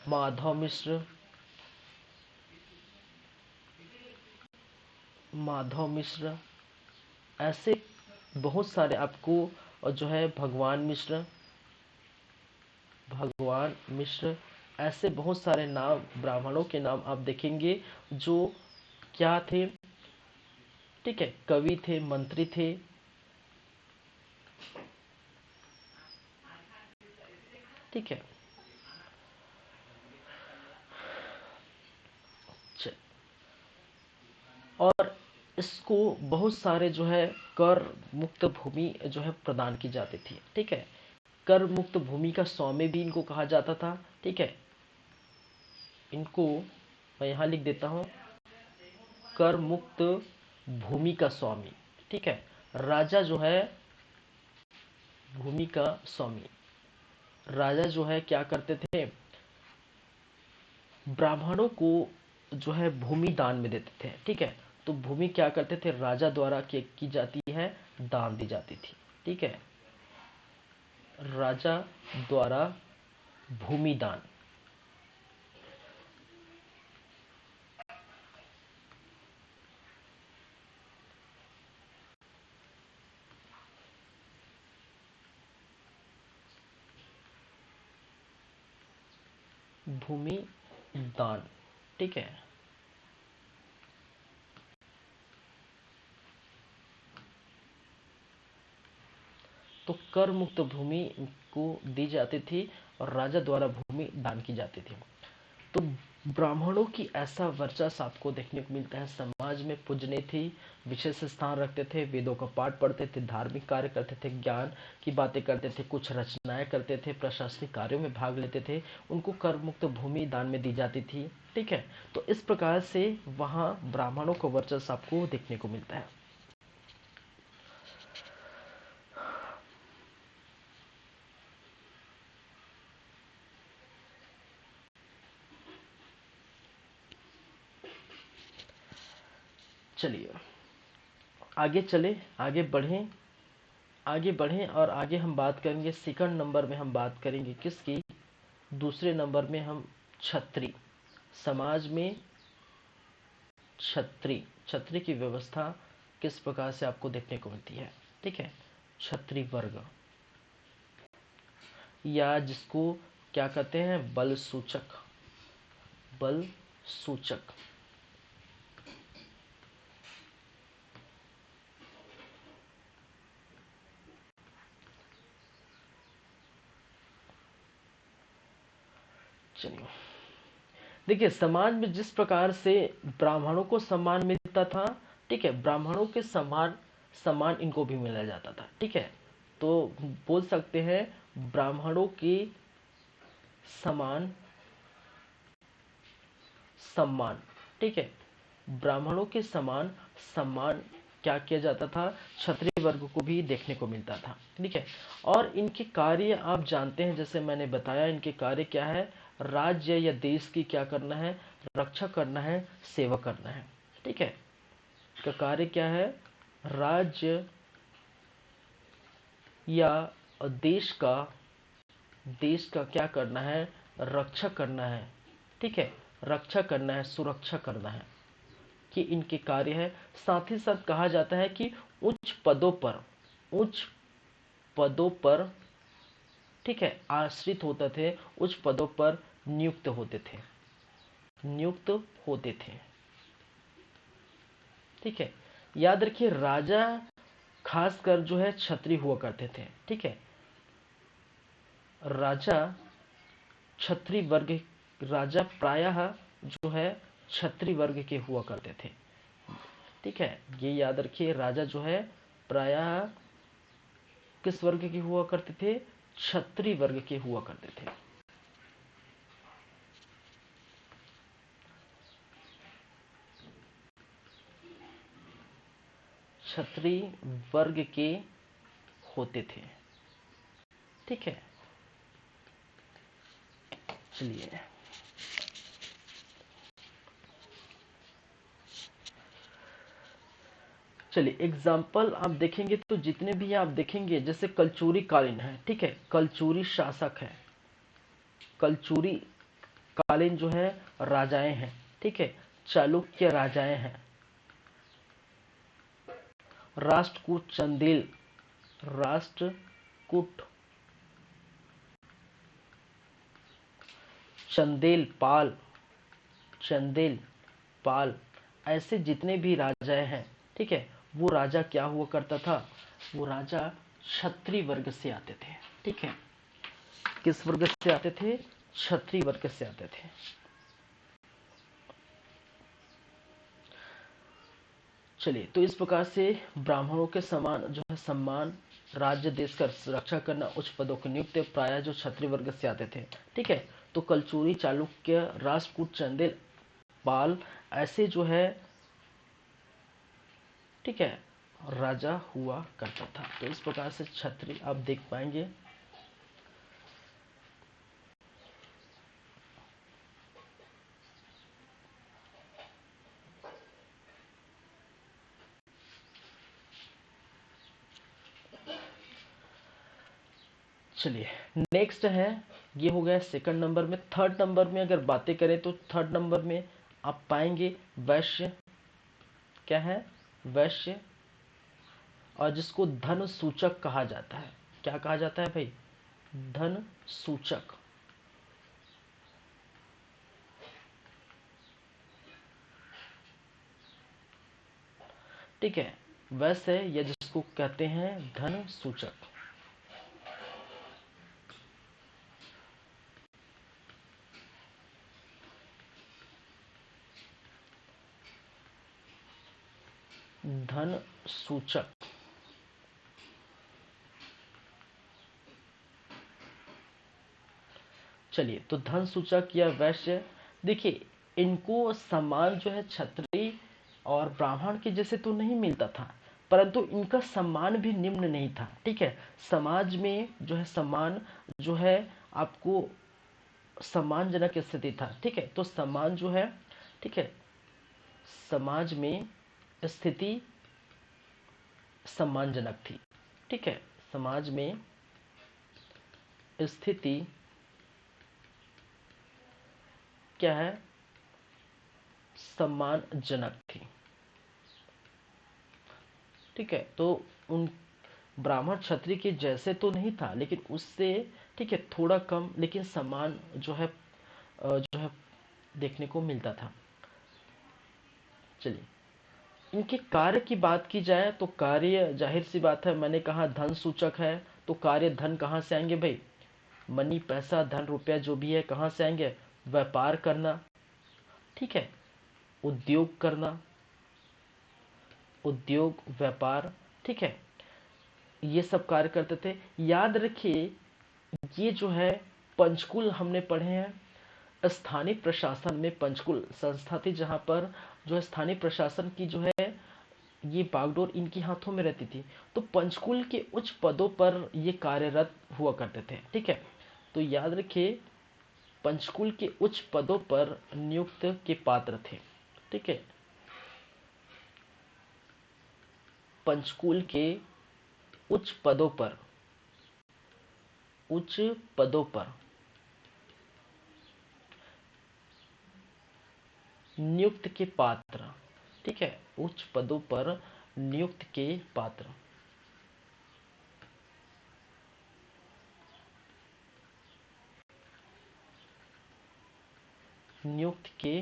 माधव मिश्र, माधव मिश्र, ऐसे बहुत सारे आपको जो है भगवान मिश्र, भगवान मिश्र, ऐसे बहुत सारे नाम, ब्राह्मणों के नाम आप देखेंगे जो क्या थे, ठीक है, कवि थे, मंत्री थे। ठीक है, और इसको बहुत सारे जो है कर मुक्त भूमि जो है प्रदान की जाती थी। ठीक है, कर मुक्त भूमि का स्वामी भी इनको कहा जाता था। ठीक है, इनको मैं यहाँ लिख देता हूँ, कर मुक्त भूमि का स्वामी। ठीक है, राजा जो है भूमि का स्वामी, राजा जो है क्या करते थे, ब्राह्मणों को जो है भूमि दान में देते थे। ठीक है, तो भूमि क्या करते थे, राजा द्वारा की जाती है, दान दी जाती थी। ठीक है, राजा द्वारा भूमि दान। भूमि दान, ठीक है, तो कर मुक्त भूमि को दी जाती थी और राजा द्वारा भूमि दान की जाती थी। तो ब्राह्मणों की ऐसा वर्चस्व आपको देखने को मिलता है, समाज में पूजनीय थी, विशेष स्थान रखते थे, वेदों का पाठ पढ़ते थे, धार्मिक कार्य करते थे, ज्ञान की बातें करते थे, कुछ रचनाएं करते थे, प्रशासनिक कार्यों में भाग लेते थे, उनको कर मुक्त भूमि दान में दी जाती थी। ठीक है, तो इस प्रकार से वहाँ ब्राह्मणों का वर्चस्व आपको देखने को मिलता है। चलिए आगे चले, आगे बढ़ें, आगे बढ़ें और आगे हम बात करेंगे, सेकंड नंबर में हम बात करेंगे किसकी, दूसरे नंबर में हम छत्री, समाज में छत्री, छत्री की व्यवस्था किस प्रकार से आपको देखने को मिलती है। ठीक है, छत्री वर्ग, या जिसको क्या कहते हैं, बल सूचक, बल सूचक। देखिए समाज में जिस प्रकार से ब्राह्मणों को सम्मान मिलता था, ठीक है, ब्राह्मणों के समान सम्मान इनको भी मिला जाता था, ठीक है। तो बोल सकते हैं ब्राह्मणों के समान सम्मान, ठीक है, ब्राह्मणों के समान सम्मान क्या किया जाता था, क्षत्रिय वर्ग को भी देखने को मिलता था, ठीक है। और इनके कार्य आप जानते हैं, जैसे मैंने बताया इनके कार्य क्या है, राज्य या देश की क्या करना है, रक्षा करना है, सेवा करना है, ठीक है। इसका कार्य क्या है, राज्य या देश का क्या करना है, रक्षा करना है, ठीक है, रक्षा करना है, सुरक्षा करना है, कि इनके कार्य है। साथ ही साथ कहा जाता है कि उच्च पदों पर, ठीक है, आश्रित होते थे, उच्च पदों पर नियुक्त होते थे, ठीक है। याद रखिए राजा खासकर जो है क्षत्रिय हुआ करते थे, ठीक है। राजा क्षत्रिय वर्ग राजा प्रायः जो है क्षत्रिय वर्ग के हुआ करते थे, ठीक है। ये याद रखिए राजा जो है प्रायः किस वर्ग के हुआ करते थे, क्षत्रिय वर्ग के हुआ करते थे। क्षत्रिय वर्ग के होते थे, ठीक है। चलिए चलिए एग्जाम्पल आप देखेंगे तो जितने भी आप देखेंगे, जैसे कलचुरी कालीन है, ठीक है, कलचुरी शासक है, कलचुरी कालीन जो है राजाएं हैं, ठीक है, चालुक्य राजाएं हैं, राष्ट्रकूट चंदेल, राष्ट्रकूट चंदेल पाल, ऐसे जितने भी राजाएं हैं, ठीक है, वो राजा क्या हुआ करता था, वो राजा क्षत्रिय वर्ग से आते थे, ठीक है। किस वर्ग से आते थे, क्षत्रिय वर्ग से आते थे। चलिए तो इस प्रकार से ब्राह्मणों के समान जो है सम्मान, राज्य देश का रक्षा करना, उच्च पदों की नियुक्ति प्राय जो क्षत्रिय वर्ग से आते थे, ठीक है। तो कलचुरी चालुक्य राष्ट्रकूट चंदेल पाल ऐसे जो है, ठीक है, राजा हुआ करता था। तो इस प्रकार से क्षत्रिय आप देख पाएंगे। चलिए नेक्स्ट है, ये हो गया सेकंड नंबर में। थर्ड नंबर में अगर बातें करें तो थर्ड नंबर में आप पाएंगे वैश्य, क्या है, वैश्य, और जिसको धन सूचक कहा जाता है। क्या कहा जाता है भाई, धन सूचक, ठीक है, वैश्य या जिसको कहते हैं धन सूचक। धन सूचक, चलिए तो धन सूचक या वैश्य, देखिए इनको सम्मान जो है क्षत्रिय और ब्राह्मण के जैसे तो नहीं मिलता था, परंतु इनका सम्मान भी निम्न नहीं था, ठीक है। समाज में जो है सम्मान जो है आपको सम्मानजनक स्थिति था, ठीक है। तो सम्मान जो है, ठीक है, समाज में स्थिति सम्मानजनक थी, ठीक है, समाज में स्थिति क्या है, सम्मानजनक थी, ठीक है। तो उन ब्राह्मण क्षत्रिय के जैसे तो नहीं था, लेकिन उससे, ठीक है, थोड़ा कम लेकिन सम्मान जो है देखने को मिलता था। चलिए इनके कार्य की बात की जाए तो कार्य जाहिर सी बात है, मैंने कहा धन सूचक है, तो कार्य धन कहाँ से आएंगे भाई, मनी पैसा धन रुपया जो भी है कहाँ से आएंगे, व्यापार करना, ठीक है, उद्योग करना, उद्योग व्यापार, ठीक है, ये सब कार्य करते थे। याद रखिए, ये जो है पंचकुल हमने पढ़े हैं। स्थानीय प्रशासन में पंचकुल संस्था थी जहां पर जो है स्थानीय प्रशासन की जो है ये बागडोर इनके हाथों में रहती थी। तो पंचकुल के उच्च पदों पर ये कार्यरत हुआ करते थे, ठीक है। तो याद रखिए, पंचकुल के उच्च पदों पर नियुक्त के पात्र थे, ठीक है। पंचकुल के उच्च पदों पर, उच्च पदों पर नियुक्त के पात्र, ठीक है, उच्च पदों पर नियुक्त के पात्र, नियुक्त के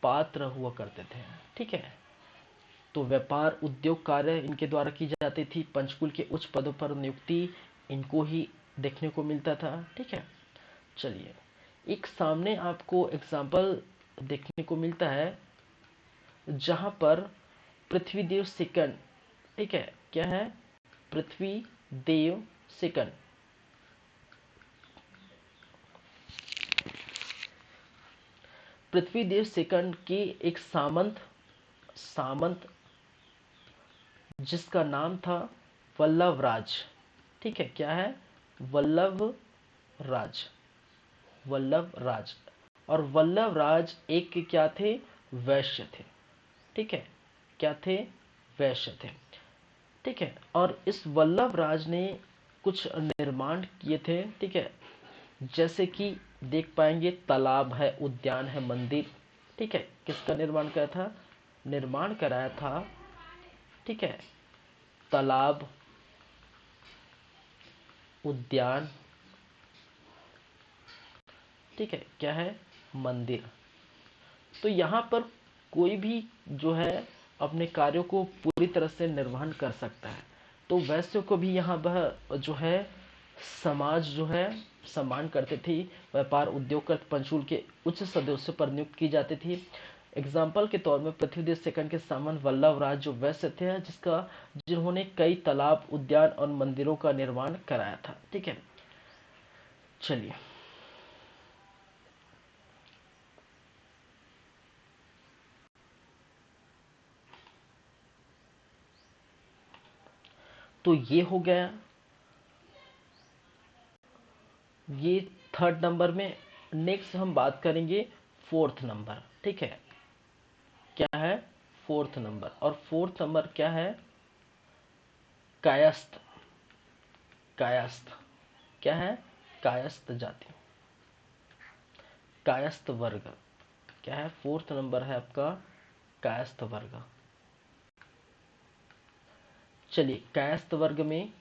पात्र हुआ करते थे, ठीक है। तो व्यापार उद्योग कार्य इनके द्वारा की जाती थी। पंचकुल के उच्च पदों पर नियुक्ति इनको ही देखने को मिलता था, ठीक है। चलिए, एक सामने आपको एग्जाम्पल देखने को मिलता है जहां पर पृथ्वीदेव सेकंड, ठीक है, क्या है, पृथ्वीदेव सेकंड, पृथ्वीदेव सेकंड के एक सामंत, सामंत जिसका नाम था वल्लभ राज, ठीक है, क्या है, वल्लभ राज, वल्लभ राज। और वल्लभ राज एक के क्या थे, वैश्य थे, ठीक है, क्या थे, वैश्य थे, ठीक है। और इस वल्लभ राज ने कुछ निर्माण किए थे, ठीक है, जैसे कि देख पाएंगे तालाब है, उद्यान है, मंदिर, ठीक है। किसका निर्माण कराया था, निर्माण कराया था, ठीक है, तालाब, उद्यान, ठीक है, क्या है, मंदिर। तो यहाँ पर कोई भी जो है अपने कार्यों को पूरी तरह से निर्वहन कर सकता है। तो वैश्यों को भी यहाँ वह जो है समाज जो है सम्मान करते थे। व्यापार उद्योग कर पंचकुल के उच्च सदस्यों पर नियुक्त की जाती थी। एग्जाम्पल के तौर में पृथ्वीदेव सेकंड के सामंत वल्लभ राज जो वैश्य थे, जिन्होंने कई तालाब, उद्यान और मंदिरों का निर्माण कराया था, ठीक है। चलिए, तो ये हो गया, ये थर्ड नंबर में। नेक्स्ट हम बात करेंगे फोर्थ नंबर, ठीक है, क्या है, फोर्थ नंबर। और फोर्थ नंबर क्या है, कायस्थ, कायस्थ, क्या है, कायस्थ जाति, कायस्थ वर्ग, क्या है, फोर्थ नंबर है आपका कायस्थ वर्ग। चलिए, कायस्थ वर्ग में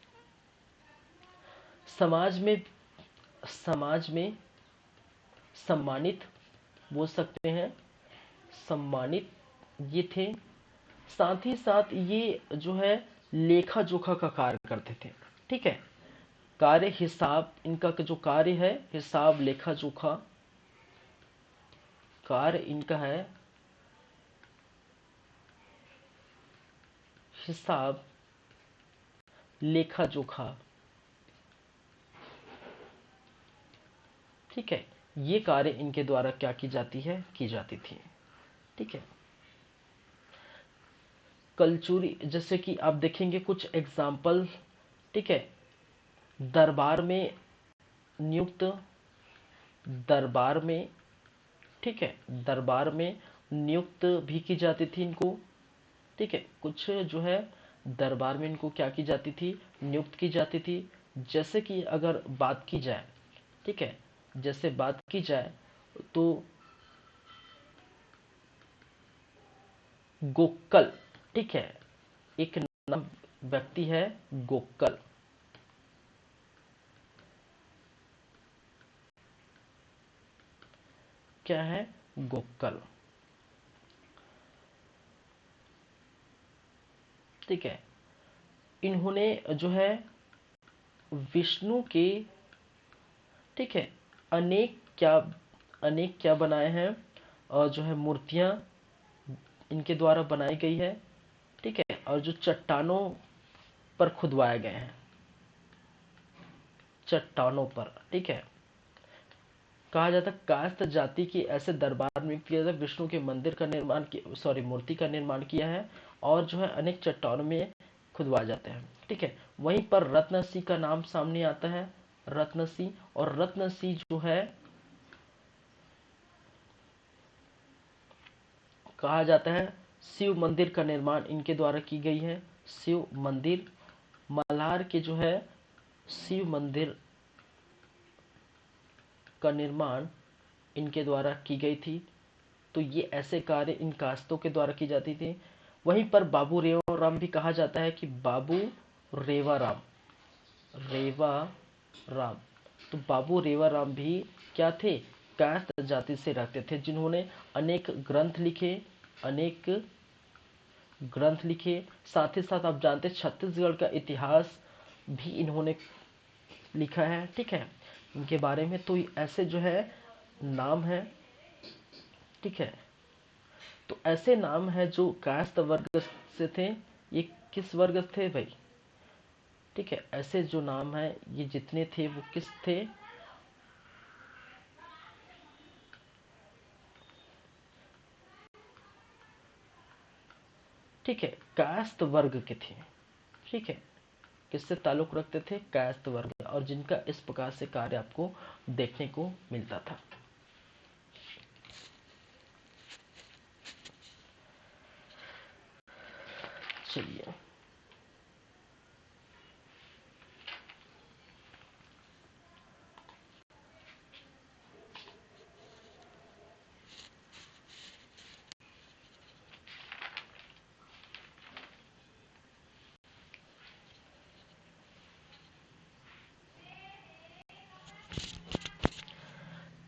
समाज में, समाज में सम्मानित बोल सकते हैं, सम्मानित ये थे। साथ ही साथ ये जो है लेखा जोखा का कार्य करते थे, ठीक है। कार्य हिसाब, इनका जो कार्य है हिसाब लेखा जोखा, कार्य इनका है हिसाब लेखा जोखा, ठीक है। ये कार्य इनके द्वारा क्या की जाती है, की जाती थी, ठीक है। कलचुरी, जैसे कि आप देखेंगे कुछ एग्जाम्पल, ठीक है। दरबार में नियुक्त, दरबार में, ठीक है, दरबार में नियुक्त भी की जाती थी इनको, ठीक है। कुछ जो है दरबार में इनको क्या की जाती थी, नियुक्त की जाती थी। जैसे कि अगर बात की जाए, ठीक है, जैसे बात की जाए तो गोक्कल, ठीक है, एक नाम व्यक्ति है गोक्कल, क्या है, गोक्कल, ठीक है। इन्होंने जो है विष्णु के, ठीक है, अनेक क्या, अनेक क्या बनाए हैं, जो है मूर्तियां इनके द्वारा बनाई गई है, ठीक है, और जो चट्टानों पर खुदवाए गए हैं, चट्टानों पर, ठीक है। कहा जाता है कायस्थ जाति की ऐसे दरबार में किया जाता विष्णु के मंदिर का निर्माण सॉरी मूर्ति का निर्माण किया है, और जो है अनेक चट्टानों में खुदवाए जाते हैं, ठीक है। वहीं पर रत्नसी का नाम सामने आता है, रत्नसी, और रत्नसी जो है कहा जाता है शिव मंदिर का निर्माण इनके द्वारा की गई है। शिव मंदिर, मल्हार के जो है शिव मंदिर का निर्माण इनके द्वारा की गई थी। तो ये ऐसे कार्य इन कास्तों के द्वारा की जाती थी। वहीं पर बाबू रेवाराम भी कहा जाता है कि बाबू रेवाराम, रेवाराम, तो बाबू रेवाराम भी क्या थे, कायस्थ जाति से रहते थे, जिन्होंने अनेक ग्रंथ लिखे, अनेक ग्रंथ लिखे। साथ ही साथ आप जानते हैं छत्तीसगढ़ का इतिहास भी इन्होंने लिखा है, ठीक है, इनके बारे में। तो ऐसे जो है नाम है, ठीक है। तो ऐसे नाम है जो कायस्थ वर्ग से थे। ये किस वर्ग थे भाई, ठीक है, ऐसे जो नाम है ये जितने थे वो किस थे, ठीक है, कायस्थ वर्ग के थे, ठीक है। किससे ताल्लुक रखते थे, कायस्थ वर्ग, और जिनका इस प्रकार से कार्य आपको देखने को मिलता था। चलिए,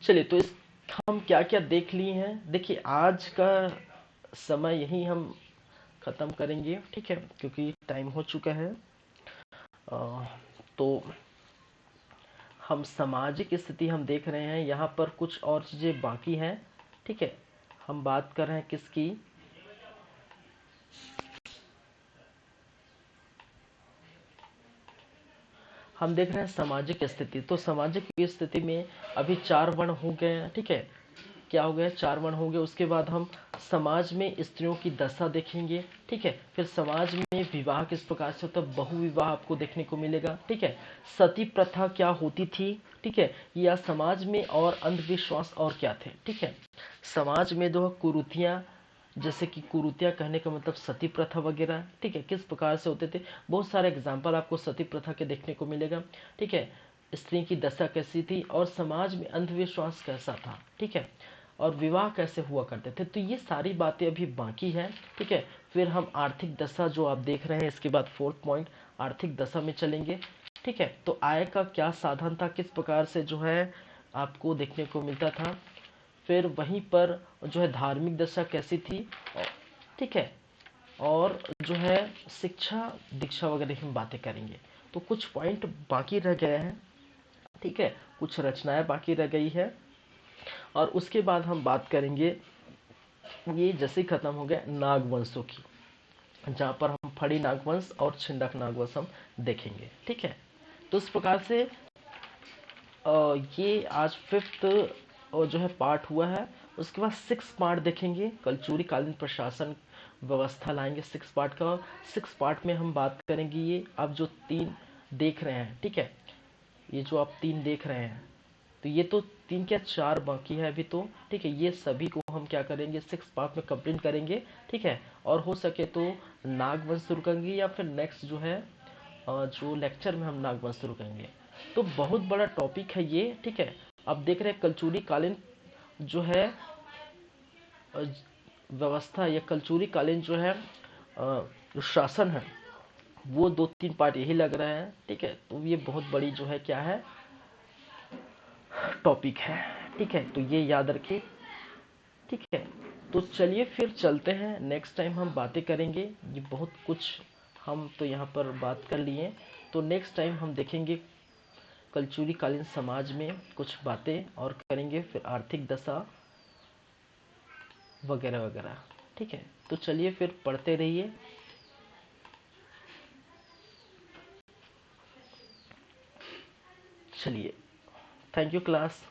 चलिए, तो इस हम क्या क्या देख लिए हैं। देखिए, आज का समय यही हम खत्म करेंगे, ठीक है, क्योंकि टाइम हो चुका है। तो हम सामाजिक स्थिति हम देख रहे हैं, यहाँ पर कुछ और चीज़ें बाकी हैं, ठीक है। हम बात कर रहे हैं किसकी, हम देख रहे हैं सामाजिक स्थिति। तो सामाजिक स्थिति में अभी 4 वर्ण हो गए हैं, ठीक है, क्या हो गया, 4 वर्ण हो गए। उसके बाद हम समाज में स्त्रियों की दशा देखेंगे, ठीक है। फिर समाज में विवाह किस प्रकार से होता है, बहु विवाह आपको देखने को मिलेगा, ठीक है। सती प्रथा क्या होती थी, ठीक है, या समाज में और अंधविश्वास और क्या थे, ठीक है। समाज में जो कुरीतियाँ, जैसे कि कुरीतियाँ कहने का मतलब सती प्रथा वगैरह, ठीक है, किस प्रकार से होते थे, बहुत सारे एग्जाम्पल आपको सती प्रथा के देखने को मिलेगा, ठीक है। स्त्री की दशा कैसी थी, और समाज में अंधविश्वास कैसा था, ठीक है, और विवाह कैसे हुआ करते थे। तो ये सारी बातें अभी बाकी हैं, ठीक है। फिर हम आर्थिक दशा जो आप देख रहे हैं, इसके बाद 4th पॉइंट आर्थिक दशा में चलेंगे, ठीक है। तो आय का क्या साधन था, किस प्रकार से जो है आपको देखने को मिलता था। फिर वहीं पर जो है धार्मिक दशा कैसी थी, ठीक है, और जो है शिक्षा दीक्षा वगैरह की हम बातें करेंगे। तो कुछ पॉइंट बाकी रह गए हैं, ठीक है, कुछ रचनाएं बाकी रह गई है। और उसके बाद हम बात करेंगे, ये जैसे खत्म हो गया नागवंशों की, जहाँ पर हम फड़ी नागवंश और छिंदक नागवंश हम देखेंगे, ठीक है। तो इस प्रकार से ये आज 5th जो है पार्ट हुआ है। उसके बाद 6th पार्ट देखेंगे, कलचुरी कालीन प्रशासन व्यवस्था लाएंगे 6th पार्ट का। 6th पार्ट में हम बात करेंगे, ये आप जो 3 देख रहे हैं, ठीक है, ये जो आप 3 देख रहे हैं, तो ये तो 3 क्या 4 बाकी है अभी तो, ठीक है। ये सभी को हम क्या करेंगे 6th पार्ट में कंप्लीट करेंगे, ठीक है। और हो सके तो नागवंश शुरू करेंगे, या फिर नेक्स्ट जो है जो लेक्चर में हम नागवंश शुरू करेंगे। तो बहुत बड़ा टॉपिक है ये, ठीक है। अब देख रहे हैं कलचुरी कालीन जो है व्यवस्था, या कलचुरी कालीन जो है जो शासन है, वो 2-3 पार्ट यही लग रहा है, ठीक है। तो ये बहुत बड़ी जो है क्या है टॉपिक है, ठीक है, तो ये याद रखिए, ठीक है। तो चलिए फिर चलते हैं, नेक्स्ट टाइम हम बातें करेंगे। ये बहुत कुछ हम तो यहाँ पर बात कर लिए, तो नेक्स्ट टाइम हम देखेंगे कलचुरी कालीन समाज में कुछ बातें और करेंगे। फिर आर्थिक दशा, वगैरह वगैरह। ठीक है, तो चलिए फिर पढ़ते रहिए। चलिए, थैंक यू क्लास।